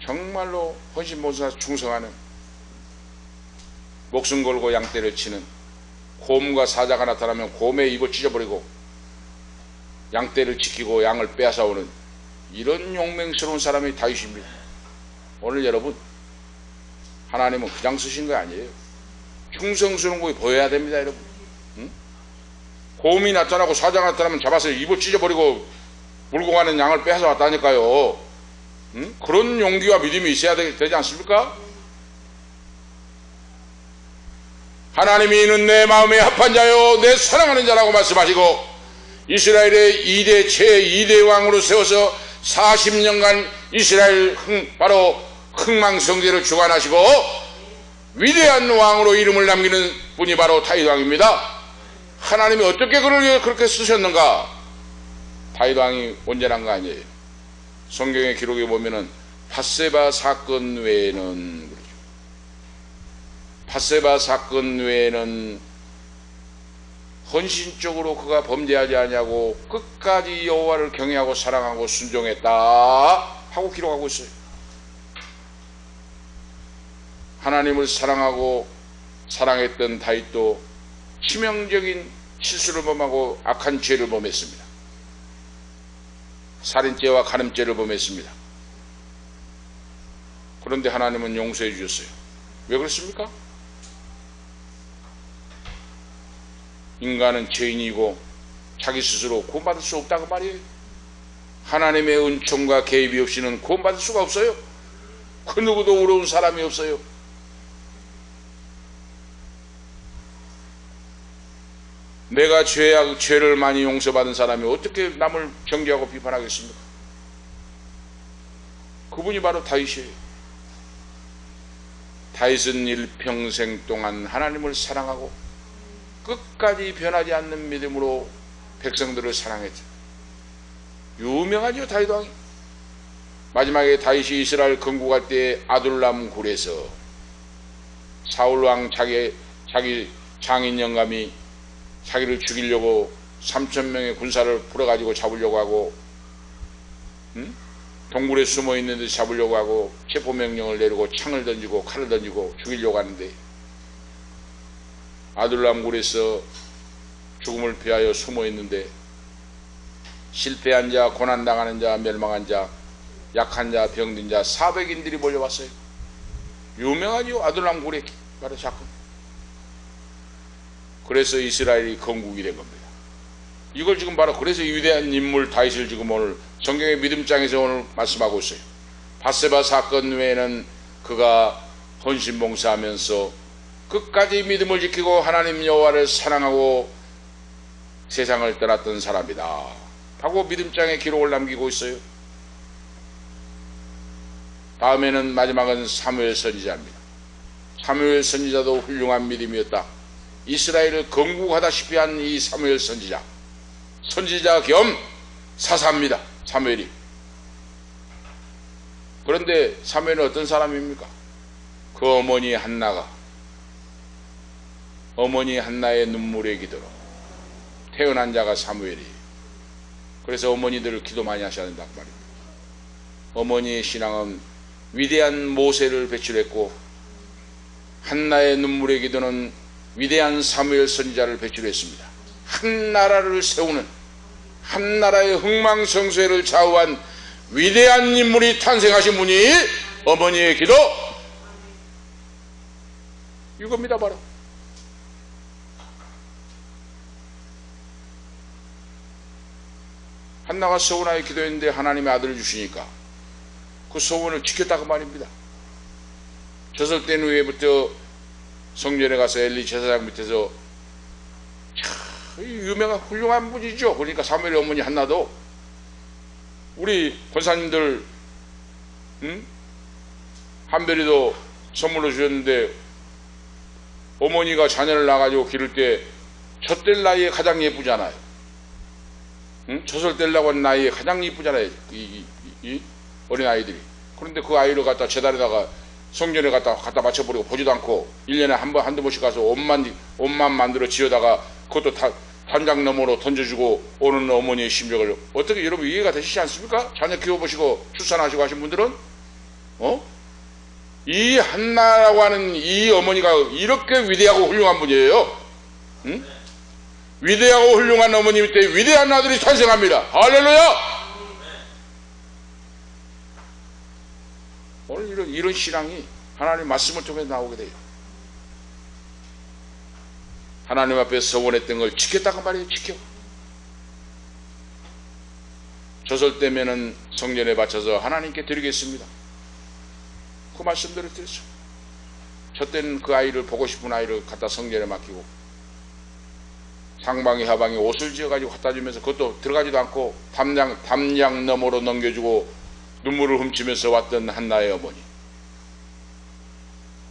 정말로 헌신봉사 충성하는 목숨 걸고 양떼를 치는 곰과 사자가 나타나면 곰의 입을 찢어버리고 양떼를 지키고 양을 빼앗아오는 이런 용맹스러운 사람이 다윗입니다. 오늘 여러분 하나님은 그냥 쓰신 거 아니에요. 충성스러운 거 보여야 됩니다. 여러분. 응? 곰이 나타나고 사자가 나타나면 잡아서 입을 찢어버리고 물고 가는 양을 빼앗아 왔다니까요. 응? 그런 용기와 믿음이 있어야 되지 않습니까? 하나님이 이는 내 마음에 합한 자요 내 사랑하는 자라고 말씀하시고 이스라엘의 2대 제2대 왕으로 세워서 40년간 이스라엘 바로 흥망성쇠를 주관하시고 위대한 왕으로 이름을 남기는 분이 바로 다윗 왕입니다. 하나님이 어떻게 그렇게 쓰셨는가? 다윗 왕이 온전한 거 아니에요. 성경의 기록에 보면은 밧세바 사건 외에는 그렇죠. 밧세바 사건 외에는 헌신적으로 그가 범죄하지 않냐고 끝까지 여호와를 경외하고 사랑하고 순종했다 하고 기록하고 있어요. 하나님을 사랑하고 사랑했던 다윗도 치명적인 실수를 범하고 악한 죄를 범했습니다. 살인죄와 간음죄를 범했습니다. 그런데 하나님은 용서해 주셨어요. 왜 그렇습니까? 인간은 죄인이고 자기 스스로 구원받을 수 없다고 말이에요. 하나님의 은총과 개입이 없이는 구원받을 수가 없어요. 그 누구도 어려운 사람이 없어요. 내가 죄를 많이 용서받은 사람이 어떻게 남을 정죄하고 비판하겠습니까? 그분이 바로 다윗이에요. 다윗은 일평생 동안 하나님을 사랑하고 끝까지 변하지 않는 믿음으로 백성들을 사랑했죠. 유명하죠, 다윗 왕이. 마지막에 다윗이 이스라엘 건국할 때 아둘람 굴에서 사울 왕 자기 장인 영감이 자기를 죽이려고 3,000명의 군사를 풀어가지고 잡으려고 하고 동굴에 숨어 있는데 잡으려고 하고 체포명령을 내리고 창을 던지고 칼을 던지고 죽이려고 하는데 아둘람 굴에서 죽음을 피하여 숨어 있는데 실패한 자, 고난당하는 자, 멸망한 자, 약한 자, 병든 자 400인들이 몰려왔어요. 유명하죠. 아둘람 굴의 바로 사건. 그래서 이스라엘이 건국이 된 겁니다. 이걸 지금 바로 그래서 이 위대한 인물 다윗을 지금 오늘 성경의 믿음장에서 오늘 말씀하고 있어요. 밧세바 사건 외에는 그가 헌신봉사하면서 끝까지 믿음을 지키고 하나님 여호와를 사랑하고 세상을 떠났던 사람이다 하고 믿음장에 기록을 남기고 있어요. 다음에는 마지막은 사무엘 선지자입니다. 사무엘 선지자도 훌륭한 믿음이었다. 이스라엘을 건국하다시피 한 이 사무엘 선지자 겸 사사입니다. 사무엘이. 그런데 사무엘은 어떤 사람입니까? 그 어머니 한나가 어머니 한나의 눈물의 기도로 태어난 자가 사무엘이. 그래서 어머니들 기도 많이 하셔야 된다고 말입니다. 어머니의 신앙은 위대한 모세를 배출했고 한나의 눈물의 기도는 위대한 사무엘 선지자를 배출했습니다. 한 나라를 세우는, 한 나라의 흥망성쇠를 좌우한 위대한 인물이 탄생하신 분이 어머니의 기도 이겁니다. 바로 한나가 소원하여 기도했는데 하나님의 아들을 주시니까 그 소원을 지켰다고 말입니다. 저설된 후에부터 성전에 가서 엘리 제사장 밑에서 유명한 훌륭한 분이죠. 그러니까 사무엘 어머니 한나도 우리 권사님들 한별이도 선물로 주셨는데 어머니가 자녀를 낳아가지고 기를 때 젖될 나이에 가장 예쁘잖아요. 젖을 떼려고 하는 나이에 가장 예쁘잖아요. 이 어린아이들이. 그런데 그 아이를 갖다 제단에다가 성전에 갖다 맞춰버리고 보지도 않고 1년에 한두 번씩 가서 옷만 만들어 지어다가 그것도 단장 너머로 던져주고 오는 어머니의 심정을 어떻게 여러분 이해가 되시지 않습니까? 자녀 키워보시고 출산하시고 하신 분들은 이 한나라고 하는 이 어머니가 이렇게 위대하고 훌륭한 분이에요. 위대하고 훌륭한 어머니 밑에 위대한 아들이 탄생합니다. 할렐루야. 오늘 이런 신앙이 하나님 말씀을 통해 나오게 돼요. 하나님 앞에 서원했던 걸 지켰다고 말이에요. 지켜. 저설 때면은 성전에 바쳐서 하나님께 드리겠습니다. 그 말씀대로 드렸죠. 저 때는 그 아이를 보고 싶은 아이를 갖다 성전에 맡기고 상방에 하방에 옷을 지어가지고 갖다 주면서 그것도 들어가지도 않고 담장 너머로 넘겨주고 눈물을 훔치면서 왔던 한나의 어머니.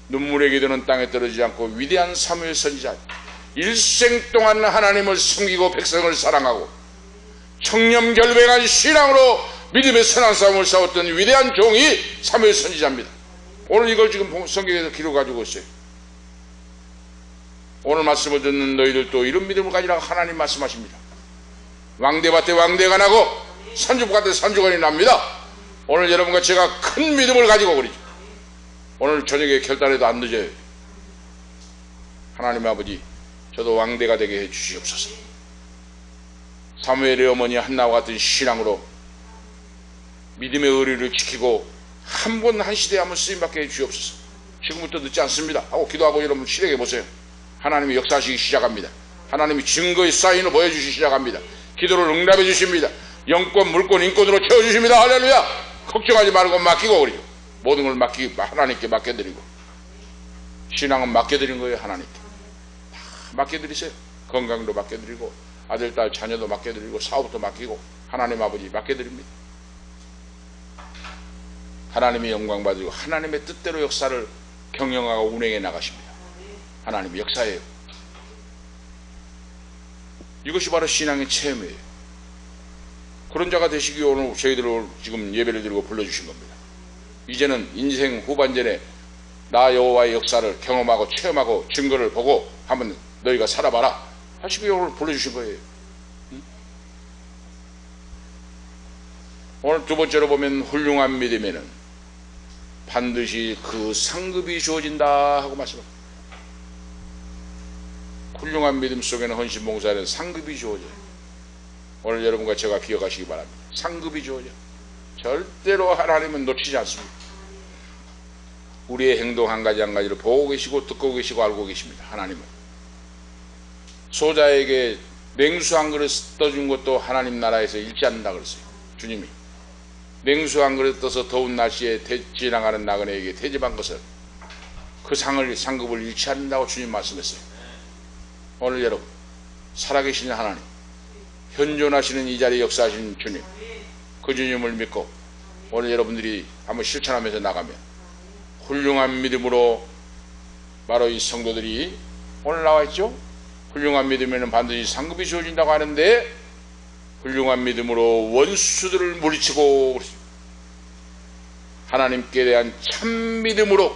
눈물의 기도는 땅에 떨어지지 않고 위대한 사무엘 선지자 일생 동안 하나님을 섬기고 백성을 사랑하고 청렴결백한 신앙으로 믿음의 선한 싸움을 싸웠던 위대한 종이 사무엘 선지자입니다. 오늘 이걸 지금 성경에서 기록가지고 있어요. 오늘 말씀을 듣는 너희들도 이런 믿음을 가지라고 하나님 말씀하십니다. 왕대밭에 왕대가 나고 산주밭에 산주간이 납니다. 오늘 여러분과 제가 큰 믿음을 가지고 그러죠. 오늘 저녁에 결단해도 안 늦어요. 하나님 아버지 저도 왕대가 되게 해 주시옵소서. 사무엘의 어머니 한나와 같은 신앙으로 믿음의 의리를 지키고 한 번 한 시대에 한번 쓰임받게 해 주시옵소서. 지금부터 늦지 않습니다 하고 기도하고 여러분 실행해 보세요. 하나님이 역사하시기 시작합니다. 하나님이 증거의 사인을 보여주시기 시작합니다. 기도를 응답해 주십니다. 영권, 물권, 인권으로 채워주십니다. 할렐루야. 걱정하지 말고 맡기고 그러죠. 모든 걸 하나님께 맡겨드리고 신앙은 맡겨드린 거예요. 하나님께 다 맡겨드리세요. 건강도 맡겨드리고 아들, 딸, 자녀도 맡겨드리고 사업도 맡기고 하나님 아버지 맡겨드립니다. 하나님의 영광 받으시고 하나님의 뜻대로 역사를 경영하고 운행해 나가십니다. 하나님의 역사예요. 이것이 바로 신앙의 체험이에요. 그런 자가 되시기 오늘 저희들을 지금 예배를 드리고 불러주신 겁니다. 이제는 인생 후반전에 나 여호와의 역사를 경험하고 체험하고 증거를 보고 한번 너희가 살아봐라 하시기 오늘 불러주신 거예요. 오늘 두 번째로 보면 훌륭한 믿음에는 반드시 그 상급이 주어진다 하고 말씀합니다. 훌륭한 믿음 속에는 헌신봉사에는 상급이 주어져요. 오늘 여러분과 제가 기억하시기 바랍니다. 상급이 주어져요. 절대로 하나님은 놓치지 않습니다. 우리의 행동 한 가지 한 가지를 보고 계시고 듣고 계시고 알고 계십니다. 하나님은 소자에게 냉수 한 그릇 떠준 것도 하나님 나라에서 잃지 않는다 그랬어요. 주님이 냉수 한 그릇 떠서 더운 날씨에 지나가는 나그네에게 대접한 것을, 그 상급을 잃지 않는다고 주님 말씀했어요. 오늘 여러분, 살아계신 하나님, 현존하시는 이 자리에 역사하신 주님, 그 주님을 믿고 오늘 여러분들이 한번 실천하면서 나가면 훌륭한 믿음으로, 바로 이 성도들이 오늘 나와 있죠. 훌륭한 믿음에는 반드시 상급이 주어진다고 하는데, 훌륭한 믿음으로 원수들을 물리치고 하나님께 대한 참 믿음으로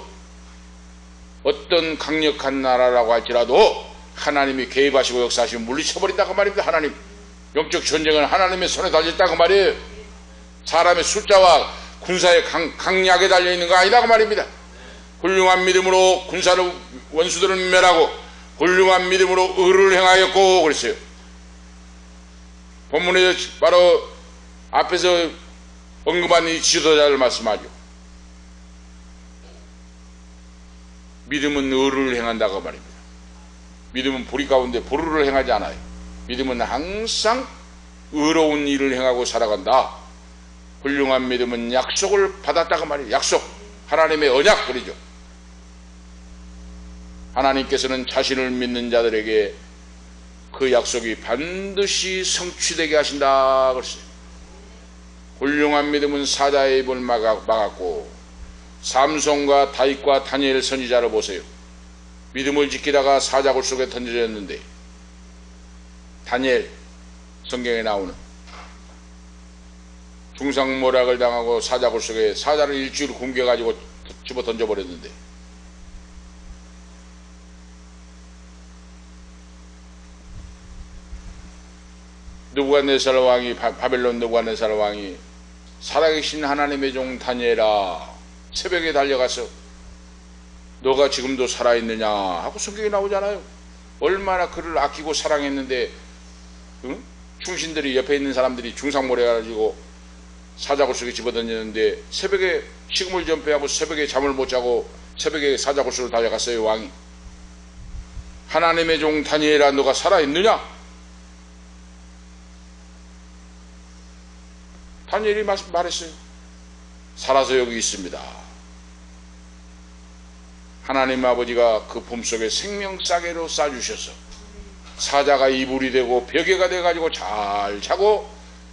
어떤 강력한 나라라고 할지라도 하나님이 개입하시고 역사하시고 물리쳐버린다고 말입니다. 하나님, 영적 전쟁은 하나님의 손에 달려있다고 말이에요. 사람의 숫자와 군사의 강약에 달려있는 거 아니라고 말입니다. 훌륭한 믿음으로 군사를, 원수들을 멸하고 훌륭한 믿음으로 의를 행하였고 그랬어요. 본문에 바로 앞에서 언급한 이 지도자를 말씀하죠. 믿음은 의를 행한다고 말입니다. 믿음은 불의 가운데 불의를 행하지 않아요. 믿음은 항상 의로운 일을 행하고 살아간다. 훌륭한 믿음은 약속을 받았다고 말이에요. 약속, 하나님의 언약 그러죠. 하나님께서는 자신을 믿는 자들에게 그 약속이 반드시 성취되게 하신다 그랬어요. 훌륭한 믿음은 사자의 입을 막았고, 삼손과 다윗과 다니엘 선지자를 보세요. 믿음을 지키다가 사자굴 속에 던져졌는데, 다니엘, 성경에 나오는 중상모략을 당하고 사자굴 속에 사자를 일주일 굶겨가지고 집어 던져버렸는데, 느부갓네살 왕이, 바벨론 느부갓네살 왕이 살아계신 하나님의 종 다니엘아, 새벽에 달려가서 너가 지금도 살아있느냐 하고 성경에 나오잖아요. 얼마나 그를 아끼고 사랑했는데, 응? 충신들이, 옆에 있는 사람들이 중상모략해가지고 사자굴 속에 집어던졌는데 새벽에 식물 전폐하고 새벽에 잠을 못 자고 새벽에 사자굴 속으로 달려갔어요. 왕이. 하나님의 종 다니엘아, 너가 살아있느냐? 다니엘이 말했어요. 살아서 여기 있습니다. 하나님 아버지가 그 품속에 생명싸개로 싸주셔서 사자가 이불이 되고 벽에가 돼가지고 잘 자고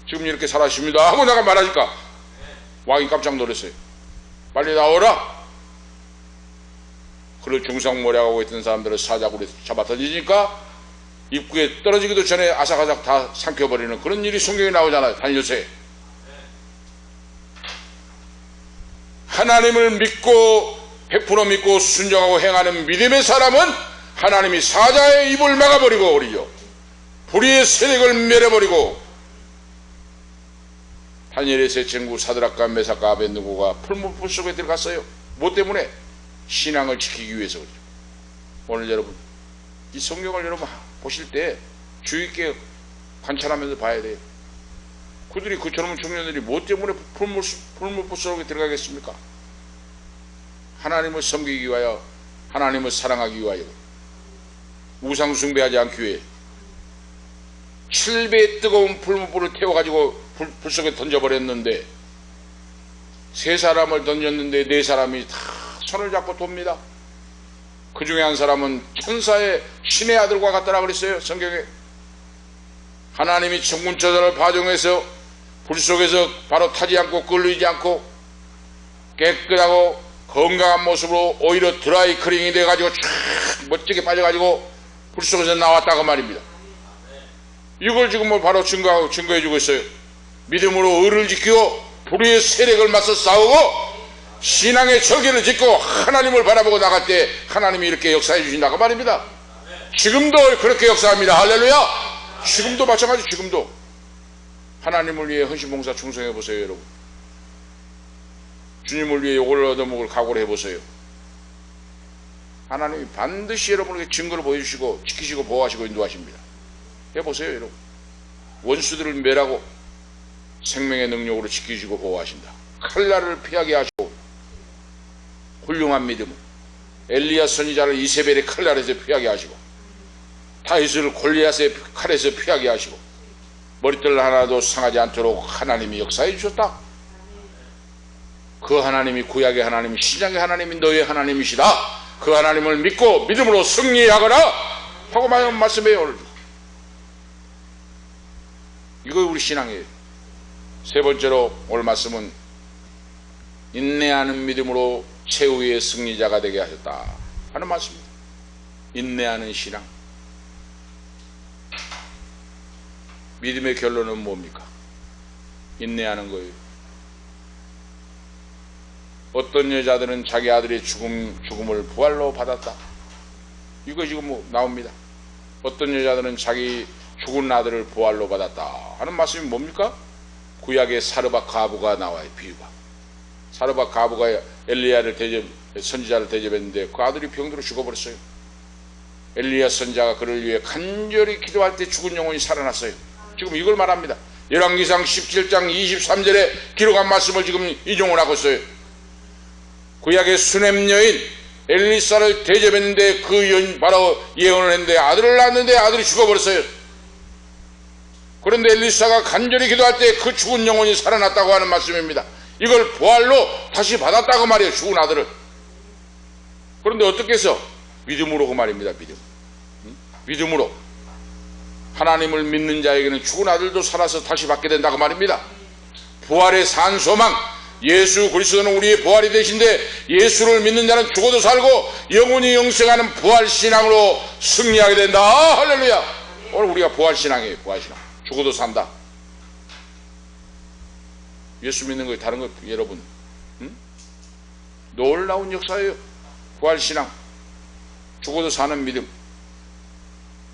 지금 이렇게 살아있습니다 하고 내가 말하니까 왕이 깜짝 놀랐어요. 빨리 나오라. 그리고 중상모략하고 있던 사람들을 사자굴에 잡아 던지니까 입구에 떨어지기도 전에 아삭아삭 다 삼켜버리는 그런 일이 성경에 나오잖아요. 다니엘서에. 하나님을 믿고 100% 믿고 순종하고 행하는 믿음의 사람은 하나님이 사자의 입을 막아버리고 그러죠. 불의의 세력을 멸해버리고, 다니엘의 세 친구 사드락과 메삭과 아벳느고가 풀무불 속에 들어갔어요. 뭐 때문에? 신앙을 지키기 위해서 그렇죠. 오늘 여러분, 이 성경을 여러분 보실 때 주의 있게 관찰하면서 봐야 돼요. 그들이, 그 젊은 청년들이 뭐 때문에 풀무불 속에 들어가겠습니까? 하나님을 섬기기 위하여, 하나님을 사랑하기 위하여, 우상 숭배하지 않기 위해 7배의 뜨거운 풀무불을 태워가지고 불 속에 던져버렸는데, 세 사람을 던졌는데 네 사람이 다 손을 잡고 돕니다. 그 중에 한 사람은 천사의 신의 아들과 같더라 그랬어요. 성경에. 하나님이 천군천사를 파종해서 불 속에서 바로 타지 않고 끌리지 않고 깨끗하고 건강한 모습으로 오히려 드라이 클링이 돼가지고 쫙 멋지게 빠져가지고 불 속에서 나왔다고 말입니다. 이걸 지금 뭐 바로 증거해주고 있어요. 믿음으로 의를 지키고 불의의 세력을 맞서 싸우고 신앙의 절개를 짓고 하나님을 바라보고 나갈 때 하나님이 이렇게 역사해 주신다고 말입니다. 지금도 그렇게 역사합니다. 할렐루야. 지금도 마찬가지. 지금도 하나님을 위해 헌신봉사 충성해 보세요. 여러분, 주님을 위해 욕을 얻어먹을 각오를 해보세요. 하나님이 반드시 여러분에게 증거를 보여주시고 지키시고 보호하시고 인도하십니다. 해보세요. 여러분, 원수들을 멸하고 생명의 능력으로 지키시고 보호하신다. 칼날을 피하게 하시고 훌륭한 믿음, 엘리야 선지자를 이세벨의 칼날에서 피하게 하시고 다윗을 골리앗의 칼에서 피하게 하시고 머리털 하나도 상하지 않도록 하나님이 역사해 주셨다. 그 하나님이 구약의 하나님, 신약의 하나님이 너의 하나님이시다. 그 하나님을 믿고 믿음으로 승리하거라 하고 말씀해요. 이거 우리 신앙이에요. 세 번째로 오늘 말씀은 인내하는 믿음으로 최후의 승리자가 되게 하셨다 하는 말씀입니다. 인내하는 신앙. 믿음의 결론은 뭡니까? 인내하는 거예요. 어떤 여자들은 자기 아들의 죽음을 부활로 받았다. 이거 지금 나옵니다. 어떤 여자들은 자기 죽은 아들을 부활로 받았다 하는 말씀이 뭡니까? 구약의 사르밧 가부가 나와요. 비유가. 사르밧 가부가 엘리야를 선지자를 대접했는데 그 아들이 병들어 죽어버렸어요. 엘리야 선지자가 그를 위해 간절히 기도할 때 죽은 영혼이 살아났어요. 지금 이걸 말합니다. 열왕기상 17장 23절에 기록한 말씀을 지금 인용을 하고 있어요. 구약의 수냄 여인 엘리사를 대접했는데 그 여인 바로 예언을 했는데 아들을 낳았는데 아들이 죽어버렸어요. 그런데 엘리사가 간절히 기도할 때 그 죽은 영혼이 살아났다고 하는 말씀입니다. 이걸 부활로 다시 받았다고 말이에요. 죽은 아들을. 그런데 어떻게 해서? 믿음으로 그 말입니다. 믿음으로. 하나님을 믿는 자에게는 죽은 아들도 살아서 다시 받게 된다고 말입니다. 부활의 산 소망, 예수 그리스도는 우리의 부활이 되신데 예수를 믿는 자는 죽어도 살고 영원히 영생하는 부활신앙으로 승리하게 된다. 할렐루야. 오늘 우리가 부활신앙이에요. 부활신앙. 죽어도 산다. 예수 믿는 거에 다른 거 여러분, 놀라운 역사예요. 부활신앙. 죽어도 사는 믿음.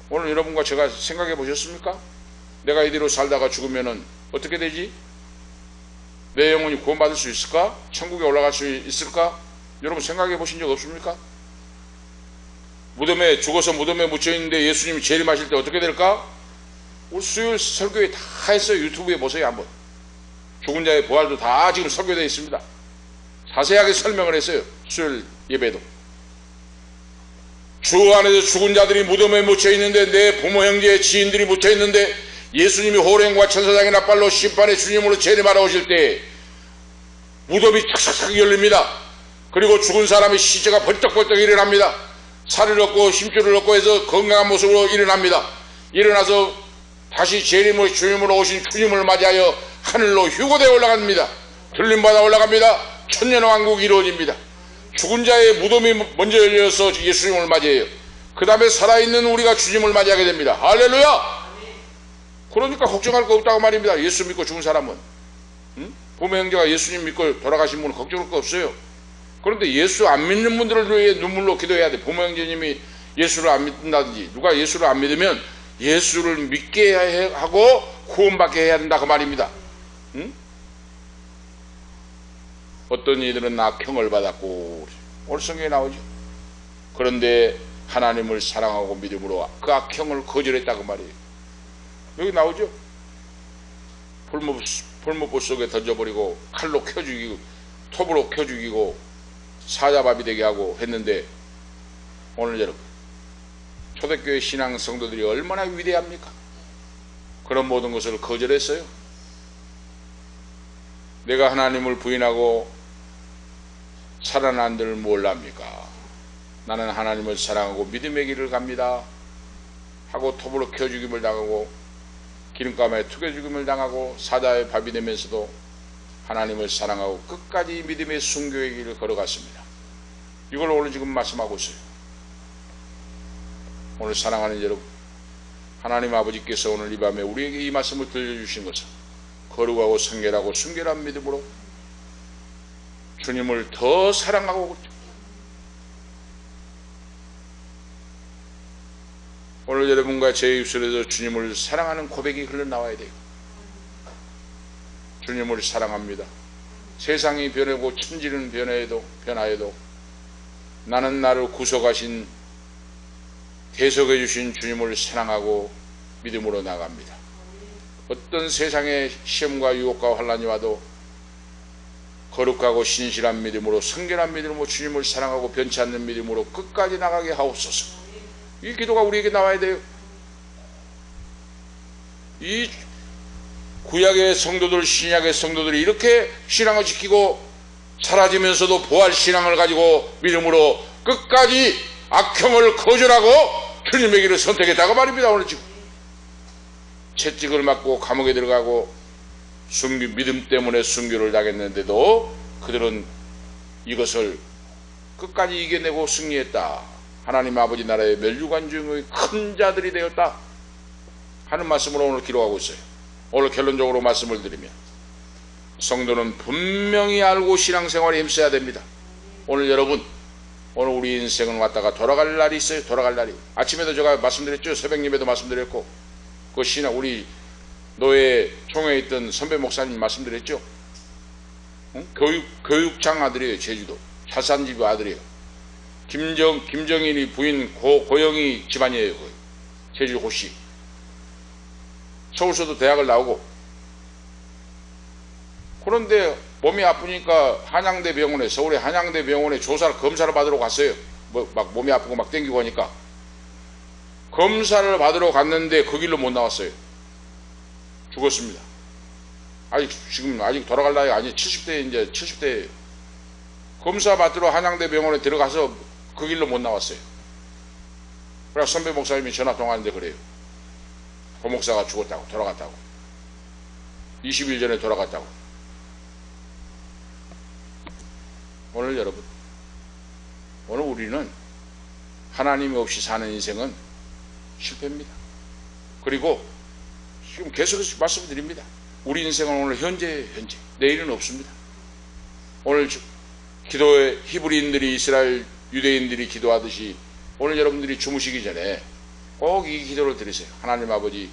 오늘 여러분과 제가 생각해 보셨습니까? 내가 이대로 살다가 죽으면은 어떻게 되지? 내 영혼이 구원받을 수 있을까? 천국에 올라갈 수 있을까? 여러분 생각해 보신 적 없습니까? 무덤에 죽어서 무덤에 묻혀 있는데 예수님이 재림하실 때 어떻게 될까? 우리 수요일 설교에 다 했어요. 유튜브에 보세요 한번. 죽은 자의 부활도 다 지금 설교되어 있습니다. 자세하게 설명을 했어요. 수요일 예배도. 주 안에서 죽은 자들이 무덤에 묻혀 있는데 내 부모 형제 지인들이 묻혀 있는데 예수님이 호령과 천사장의 납발로 심판의 주님으로 재림하러 오실 때 무덤이 착착착 열립니다. 그리고 죽은 사람의 시체가 벌떡벌떡 일어납니다. 살을 얻고 힘줄을 얻고 해서 건강한 모습으로 일어납니다. 일어나서 다시 재림의 주님으로 오신 주님을 맞이하여 하늘로 휴거되어 올라갑니다. 들림받아 올라갑니다. 천년왕국이 이루어집니다. 죽은 자의 무덤이 먼저 열려서 예수님을 맞이해요. 그 다음에 살아있는 우리가 주님을 맞이하게 됩니다. 할렐루야. 그러니까 걱정할 거 없다고 말입니다. 예수 믿고 죽은 사람은. 부모 형제가 예수님 믿고 돌아가신 분은 걱정할 거 없어요. 그런데 예수 안 믿는 분들을 위해 눈물로 기도해야 돼. 부모 형제님이 예수를 안 믿는다든지 누가 예수를 안 믿으면 예수를 믿게 하고 구원받게 해야 된다 그 말입니다. 어떤 이들은 악형을 받았고 오늘 성경에 나오죠. 그런데 하나님을 사랑하고 믿음으로 그 악형을 거절했다고 말이에요. 여기 나오죠. 풀무불 속에 던져버리고 칼로 켜 죽이고 톱으로 켜 죽이고 사자밥이 되게 하고 했는데 오늘 여러분 초대교회 신앙 성도들이 얼마나 위대합니까? 그런 모든 것을 거절했어요. 내가 하나님을 부인하고 살아난들 뭘 합니까? 나는 하나님을 사랑하고 믿음의 길을 갑니다 하고 톱으로 켜 죽임을 당하고 기름감에 투겨 죽임을 당하고 사자의 밥이 되면서도 하나님을 사랑하고 끝까지 믿음의 순교의 길을 걸어갔습니다. 이걸 오늘 지금 말씀하고 있어요. 오늘 사랑하는 여러분, 하나님 아버지께서 오늘 이 밤에 우리에게 이 말씀을 들려주신 것은 거룩하고 성결하고 순결한 믿음으로 주님을 더 사랑하고 오늘 여러분과 제 입술에서 주님을 사랑하는 고백이 흘러나와야 돼요. 주님을 사랑합니다. 세상이 변하고 천지는 변화해도 나는 나를 구속하신 대속해 주신 주님을 사랑하고 믿음으로 나갑니다. 어떤 세상의 시험과 유혹과 환난이 와도 거룩하고 신실한 믿음으로, 성결한 믿음으로 주님을 사랑하고 변치 않는 믿음으로 끝까지 나가게 하옵소서. 이 기도가 우리에게 나와야 돼요. 이 구약의 성도들, 신약의 성도들이 이렇게 신앙을 지키고 사라지면서도 부활 신앙을 가지고 믿음으로 끝까지 악형을 거절하고 주님의 길을 선택했다고 말입니다. 오늘 지금 채찍을 맞고 감옥에 들어가고 믿음 때문에 순교를 당했는데도 그들은 이것을 끝까지 이겨내고 승리했다. 하나님 아버지 나라의 멸류관 중의 큰 자들이 되었다 하는 말씀으로 오늘 기록하고 있어요. 오늘 결론적으로 말씀을 드리면 성도는 분명히 알고 신앙생활에 힘써야 됩니다. 오늘 여러분, 오늘 우리 인생은 왔다가 돌아갈 날이 있어요. 돌아갈 날이. 아침에도 제가 말씀드렸죠. 새벽 예배도 말씀드렸고, 그 신앙 우리 노예 총회에 있던 선배 목사님 말씀드렸죠. 교육장 아들이에요. 제주도 사산집 아들이에요. 김정일이 부인 고영희 집안이에요. 제주 고씨. 서울서도 대학을 나오고, 그런데 몸이 아프니까 한양대 병원에, 서울의 한양대 병원에 검사를 받으러 갔어요. 막 몸이 아프고 막 땡기고 하니까 검사를 받으러 갔는데 그 길로 못 나왔어요. 죽었습니다. 아직 돌아갈 나이가 아니 70대, 이제 70대예요. 검사 받으러 한양대 병원에 들어가서 그 길로 못 나왔어요. 그래서 선배 목사님이 전화 통화하는데 그래요. 고 목사가 죽었다고, 돌아갔다고. 20일 전에 돌아갔다고. 오늘 여러분, 오늘 우리는 하나님 없이 사는 인생은 실패입니다. 그리고 지금 계속해서 말씀드립니다. 우리 인생은 오늘 현재, 내일은 없습니다. 오늘 기도에 히브리인들이, 이스라엘 유대인들이 기도하듯이 오늘 여러분들이 주무시기 전에 꼭 이 기도를 드리세요. 하나님 아버지,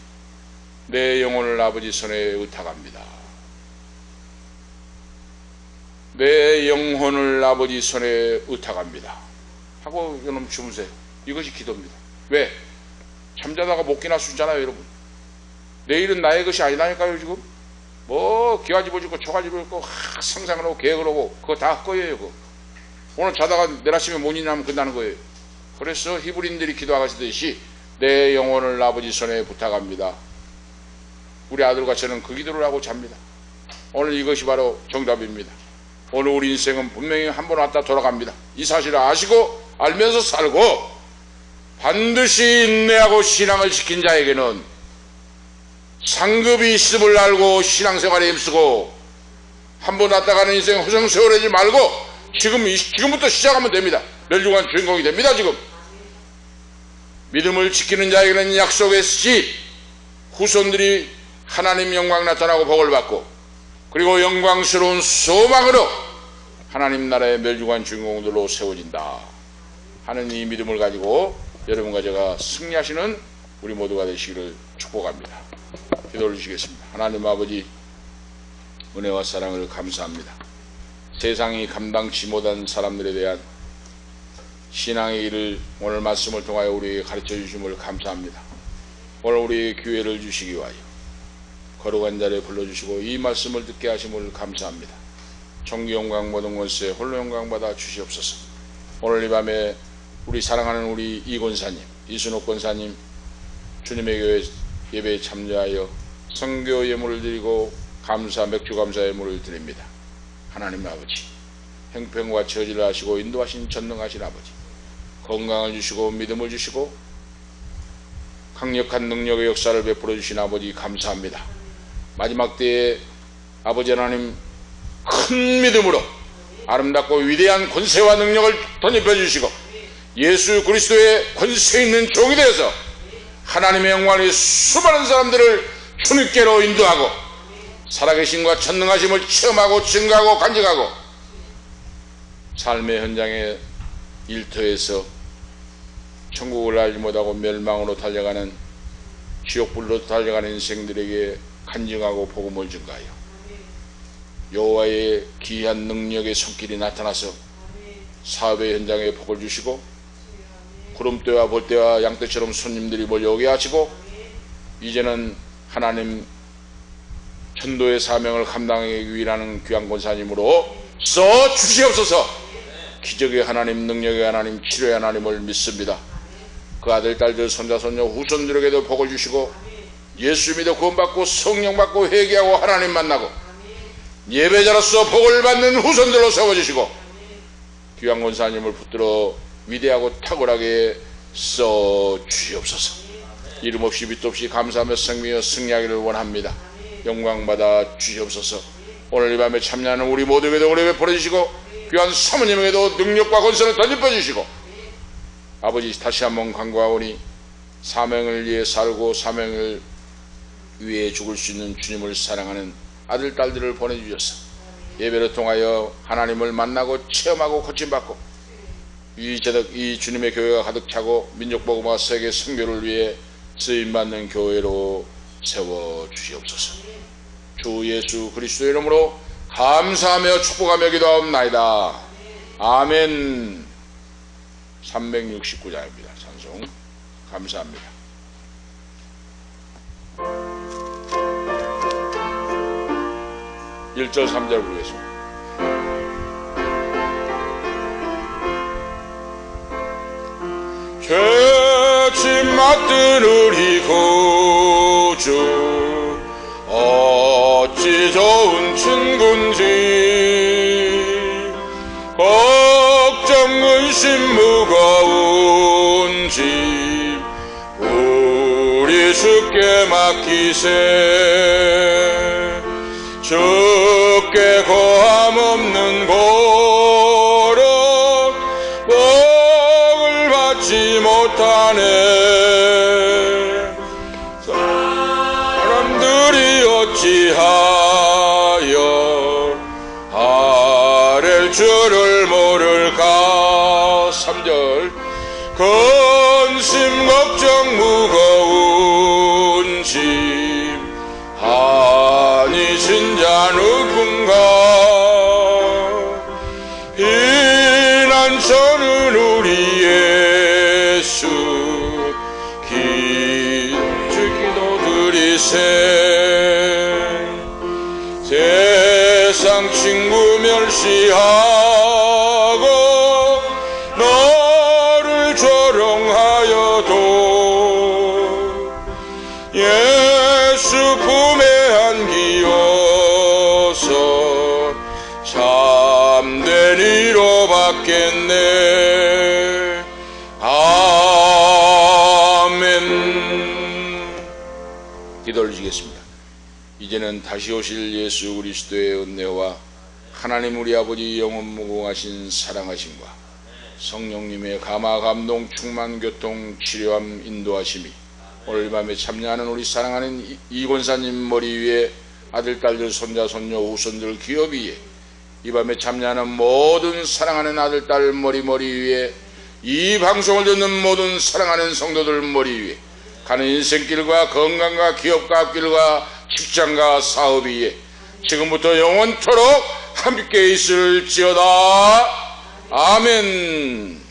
내 영혼을 아버지 손에 의탁합니다. 내 영혼을 아버지 손에 의탁합니다 하고 여러분 주무세요. 이것이 기도입니다. 왜? 잠자다가 못 깨나 수잖아요. 여러분, 내일은 나의 것이 아니라니까요. 지금 뭐 기와 집어주고 초가 집어주고 상상을 하고 계획을 하고 그거 다 헛거예요. 그거 오늘 자다가 내일 아침에 못 일어나면 끝나는 거예요. 그래서 히브리인들이 기도하시듯이 내 영혼을 아버지 손에 부탁합니다. 우리 아들과 저는 그 기도를 하고 잡니다. 오늘 이것이 바로 정답입니다. 오늘 우리 인생은 분명히 한 번 왔다 돌아갑니다. 이 사실을 아시고 알면서 살고 반드시 인내하고 신앙을 지킨 자에게는 상급이 있음을 알고 신앙생활에 힘쓰고 한 번 왔다 가는 인생 허송세월하지 말고 지금부터 시작하면 됩니다. 멸류관 주인공이 됩니다. 지금 믿음을 지키는 자에게는 약속했지 후손들이 하나님 영광 나타나고 복을 받고 그리고 영광스러운 소망으로 하나님 나라의 멸류관 주인공들로 세워진다 하는 이 믿음을 가지고 여러분과 제가 승리하시는 우리 모두가 되시기를 축복합니다. 기도를 주시겠습니다. 하나님 아버지, 은혜와 사랑을 감사합니다. 세상이 감당치 못한 사람들에 대한 신앙의 길을 오늘 말씀을 통하여 우리에게 가르쳐 주심을 감사합니다. 오늘 우리 교회를 주시기 위하여 거룩한 자리에 불러주시고 이 말씀을 듣게 하심을 감사합니다. 존귀 영광 모든 것에 홀로 영광 받아 주시옵소서. 오늘 이 밤에 우리 사랑하는 우리 이 권사님, 이순옥 권사님 주님의 교회 예배에 참여하여 선교 예물을 드리고 맥주 감사 예물을 드립니다. 하나님 아버지, 행편과 처지를 하시고 인도하신 전능하신 아버지, 건강을 주시고 믿음을 주시고 강력한 능력의 역사를 베풀어 주신 아버지 감사합니다. 마지막 때에 아버지 하나님 큰 믿음으로 아름답고 위대한 권세와 능력을 덧입혀 주시고 예수 그리스도의 권세 있는 종이 되어서 하나님의 영광의 수많은 사람들을 주님께로 인도하고 살아계심과 전능하심을 체험하고 증거하고 간직하고 삶의 현장의 일터에서 천국을 알지 못하고 멸망으로 달려가는 지옥불로 달려가는 인생들에게 간증하고 복음을 증가하여 여호와의 기이한 능력의 손길이 나타나서 사업의 현장에 복을 주시고 구름대와 볼대와 양떼처럼 손님들이 몰려오게 하시고 이제는 하나님 전도의 사명을 감당하기 위한 귀한 권사님으로 써 주시옵소서. 기적의 하나님, 능력의 하나님, 치료의 하나님을 믿습니다. 그 아들, 딸들, 손자, 손녀, 후손들에게도 복을 주시고 예수 믿어 구원받고 성령 받고 회개하고 하나님 만나고 예배자로서 복을 받는 후손들로 세워주시고 귀한 권사님을 붙들어 위대하고 탁월하게 써 주시옵소서. 이름 없이 빛 없이 감사하며 성미여 승리하기를 원합니다. 영광 받아 주시옵소서. 오늘 이 밤에 참여하는 우리 모두에게도 은혜 베풀어 주시고 귀한 사모님에게도 능력과 권세를 덧입혀 주시고 아버지 다시 한번 간구하오니 사명을 위해 살고 사명을 위해 죽을 수 있는 주님을 사랑하는 아들 딸들을 보내주셔서 예배를 통하여 하나님을 만나고 체험하고 고침받고 이 주님의 교회가 가득 차고 민족복음과 세계 선교를 위해 쓰임받는 교회로 세워주시옵소서. 주 예수 그리스도의 이름으로 감사하며 축복하며 기도하옵나이다. 아멘. 369장입니다. 찬송 감사합니다. (1절) (3절) 부르겠습니다. 죄짐 맡은 우리 구주 어찌 좋은 친군지 걱정 근심 무거운 짐 우리 주께 맡기세. 주께 고함 없는 고로 복을 받지 못하네. 사람들이 어찌하여 아랠 줄을 모를까. 3절 근심 걱정 무거운 짐 아니 진자 누군가. 피난처는 우리 예수 기도 드리세. 세상 친구 멸시하고 너를 조롱하여도 예수 품에 안기어서 참된 위로 받겠네. 아멘. 기도 올리시겠습니다. 이제는 다시 오실 예수 그리스도의 은혜와 하나님 우리 아버지 영원 무궁하신 사랑하심과 성령님의 감화 감동 충만 교통 치료함 인도하심이 오늘 밤에 참여하는 우리 사랑하는 이 권사님 머리 위에 아들 딸들 손자 손녀 후손들 기업 위에 이 밤에 참여하는 모든 사랑하는 아들 딸 머리 위에 이 방송을 듣는 모든 사랑하는 성도들 머리 위에 가는 인생길과 건강과 기업과 앞길과 직장과 사업 위에 지금부터 영원토록 함께 있을지어다. 아멘.